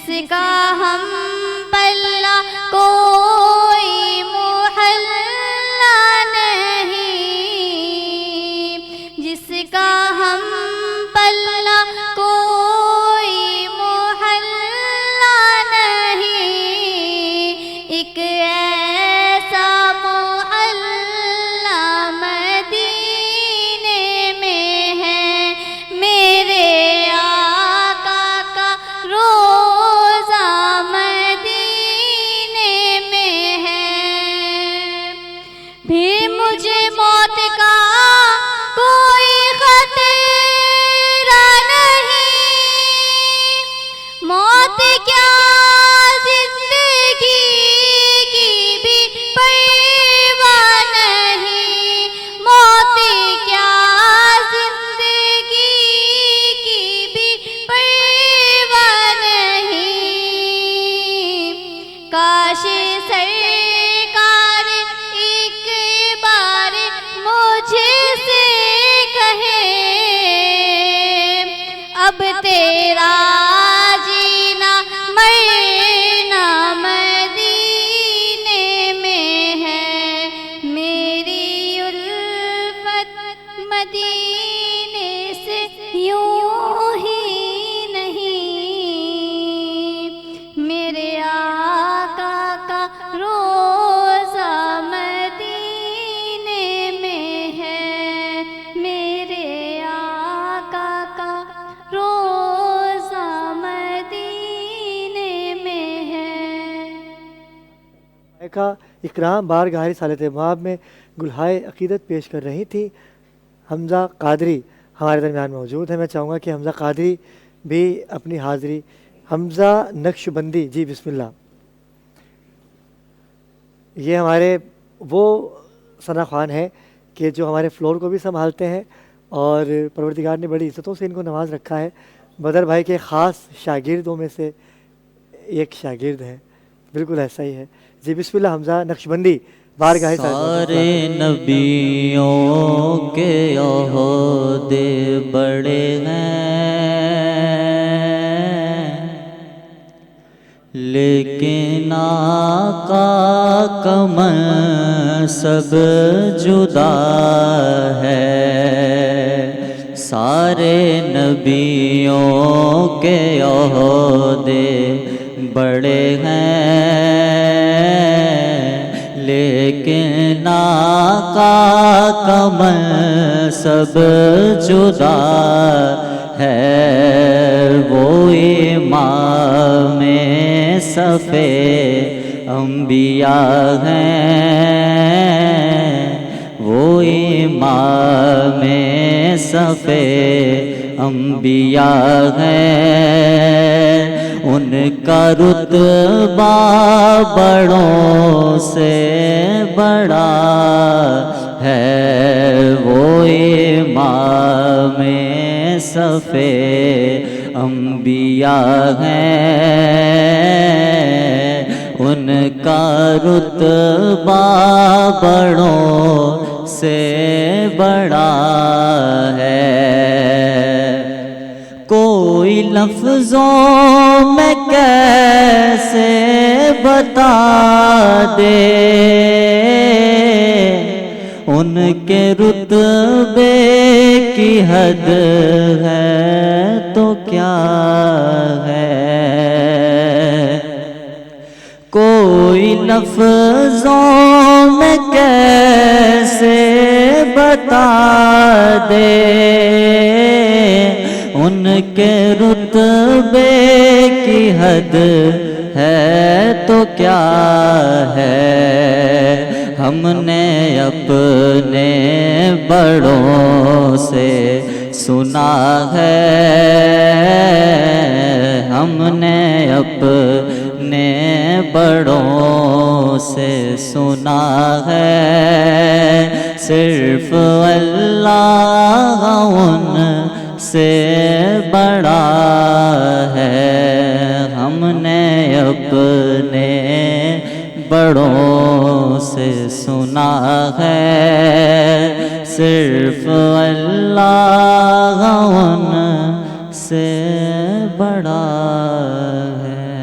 S6: جس کا ہم پلہ کوئی محلہ نہیں، جس کا ہم پلہ کوئی محلہ نہیں، ایک ایسا محلہ مدینے میں ہے، میرے آقا کا روزہ مدینے میں ہے۔ پھر مجھے موت کا کوئی خطرہ نہیں، موت کیا زندگی کی بھی پرواہ نہیں، موت کیا زندگی کی بھی پرواہ نہیں، کاش سرکار ایک بار مجھے سے کہے اب تیرا جینا مرنا مدینے میں ہے، میری الفت مدینے سے یوں ہی نہیں، میرے آقا کا روزہ مدینے میں ہے، میرے آقا کا روزہ مدینے میں ہے۔
S2: کا اکرام بارگاہ رسالت مآب میں گلہائے عقیدت پیش کر رہی تھی حمزہ قادری ہمارے درمیان موجود ہیں۔ میں چاہوں گا کہ حمزہ قادری بھی اپنی حاضری، حمزہ نقشبندی، جی بسم اللہ۔ یہ ہمارے وہ ثنا خوان ہیں کہ جو ہمارے فلور کو بھی سنبھالتے ہیں اور پروردگار نے بڑی عزتوں سے ان کو نواز رکھا ہے، بدر بھائی کے خاص شاگردوں میں سے ایک شاگرد ہیں، بالکل ایسا ہی ہے۔ جی بسم اللہ حمزہ نقشبندی بارگاہ
S12: سارے نبیوں کے عہدے بڑے ہیں، لیکن آقا کا منصب جدا ہے۔ سارے نبیوں کے عہدے بڑے ہیں، لیکن آقا کا منصب جدا ہے۔ وہ امام صفِ انبیاء ہیں، وہ امام صفِ انبیاء ہیں۔ ان کا رتبہ بڑوں سے بڑا ہے، وہ امام صفِ انبیاء ہیں۔ ان کا رتبہ بڑوں سے بڑا ہے۔ کوئی لفظوں میں کیسے بتا دے ان کے رتبے کی حد ہے تو کیا ہے۔ کوئی لفظوں میں کیسے بتا دے ان کے رتبے کی حد ہے تو کیا ہے۔ ہم نے اپنے بڑوں سے سنا ہے، ہم نے اپنے بڑوں سے سنا ہے، صرف اللہ ان سے بڑا ہے۔ ہم نے اپنے بڑوں سے سنا ہے، صرف اللہ ان سے بڑا ہے۔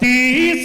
S11: 30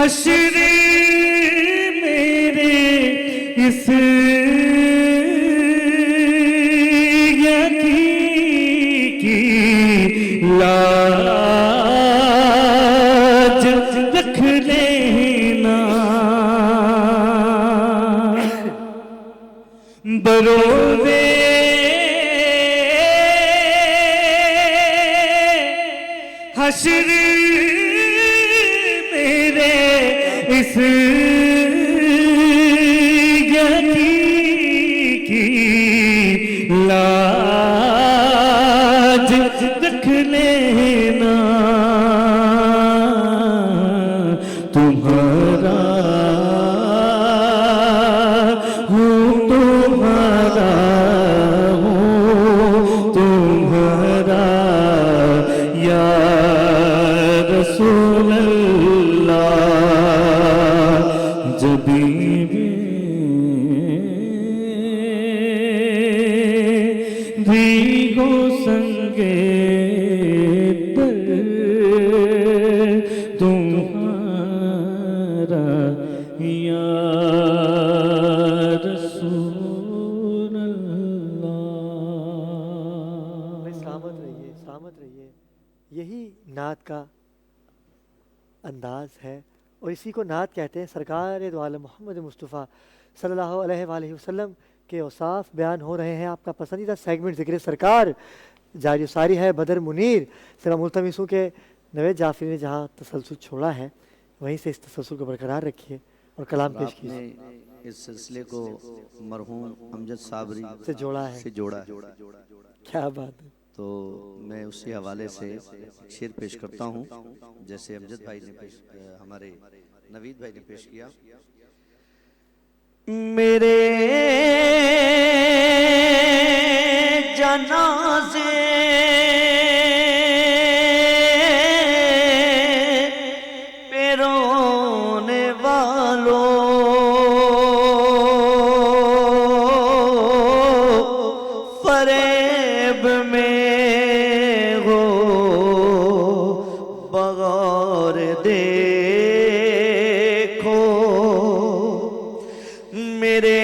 S11: حشر میرے اس لاج رکھ لینا بروے حشر میرے اس کی لاج رکھ لینا تمہارا ہوں تمہارا ہوں تمہارا یا رسول اللہ جبھی بھی ہو سنگے پر تمہارا یا رسول اللہ.
S2: سلامت رہیے سلامت رہیے. یہی نعت کا انداز ہے اور اسی کو نعت کہتے ہیں. سرکار دو عالم محمد مصطفیٰ صلی اللہ علیہ وآلہ وسلم کے اوصاف بیان ہو رہے ہیں. آپ کا پسندیدہ سیگمنٹ ذکر سرکار جاری ساری ہے. بدر منیر سے ملتمس ہوں کہ نوید جعفری نے جہاں تسلسل چھوڑا ہے وہیں سے اس تسلسل کو برقرار رکھیے اور کلام پیش
S13: آپ نے اس سلسلے کو مرحوم امجد صابری
S2: سے جوڑا ہے. کیا بات ہے.
S13: تو میں اسی حوالے سے شعر پیش کرتا ہوں جیسے امجد بھائی نے ہمارے نوید بھائی نے پیش کیا.
S12: میرے جنازے پہ رونے والوں فریب میں ہو بغور دیکھو میرے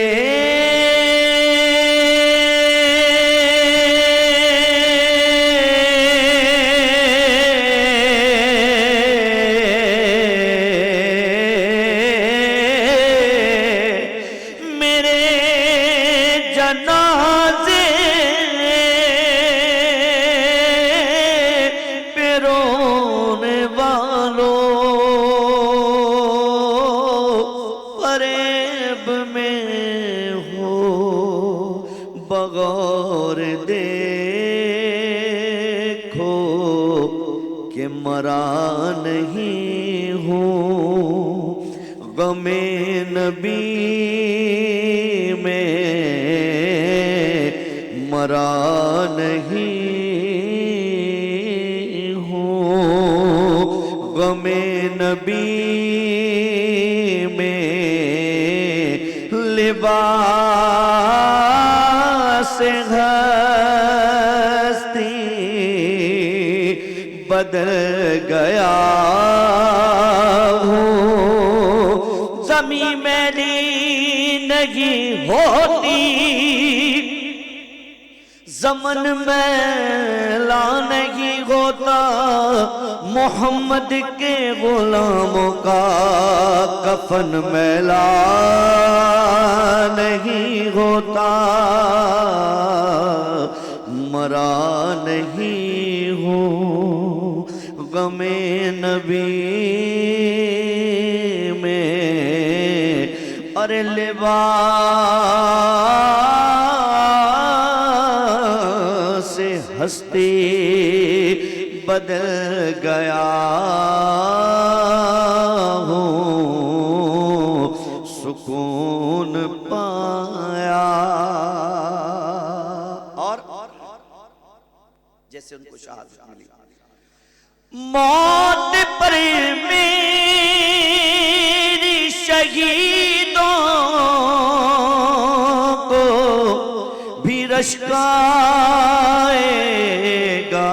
S12: جنازے پہ رونے والوں فریب میں ہو بغور دیکھو کہ مرا نہیں ہوں غم نبی میں مرا نہیں ہوں غم نبی میں لباس ہستی بدل گیا ہوں زمین میلی نہیں ہوتی زمن میلا نہیں ہوتا محمد کے غلاموں کا کفن میلا نہیں ہوتا مرا نہیں ہوں غم نبی میں اور لباس ہستی بدل گیا ہوں سکون پایا اور جیسے ان کو شہادت ملی موت پر میری شہیدوں کو بھی رشکائے گا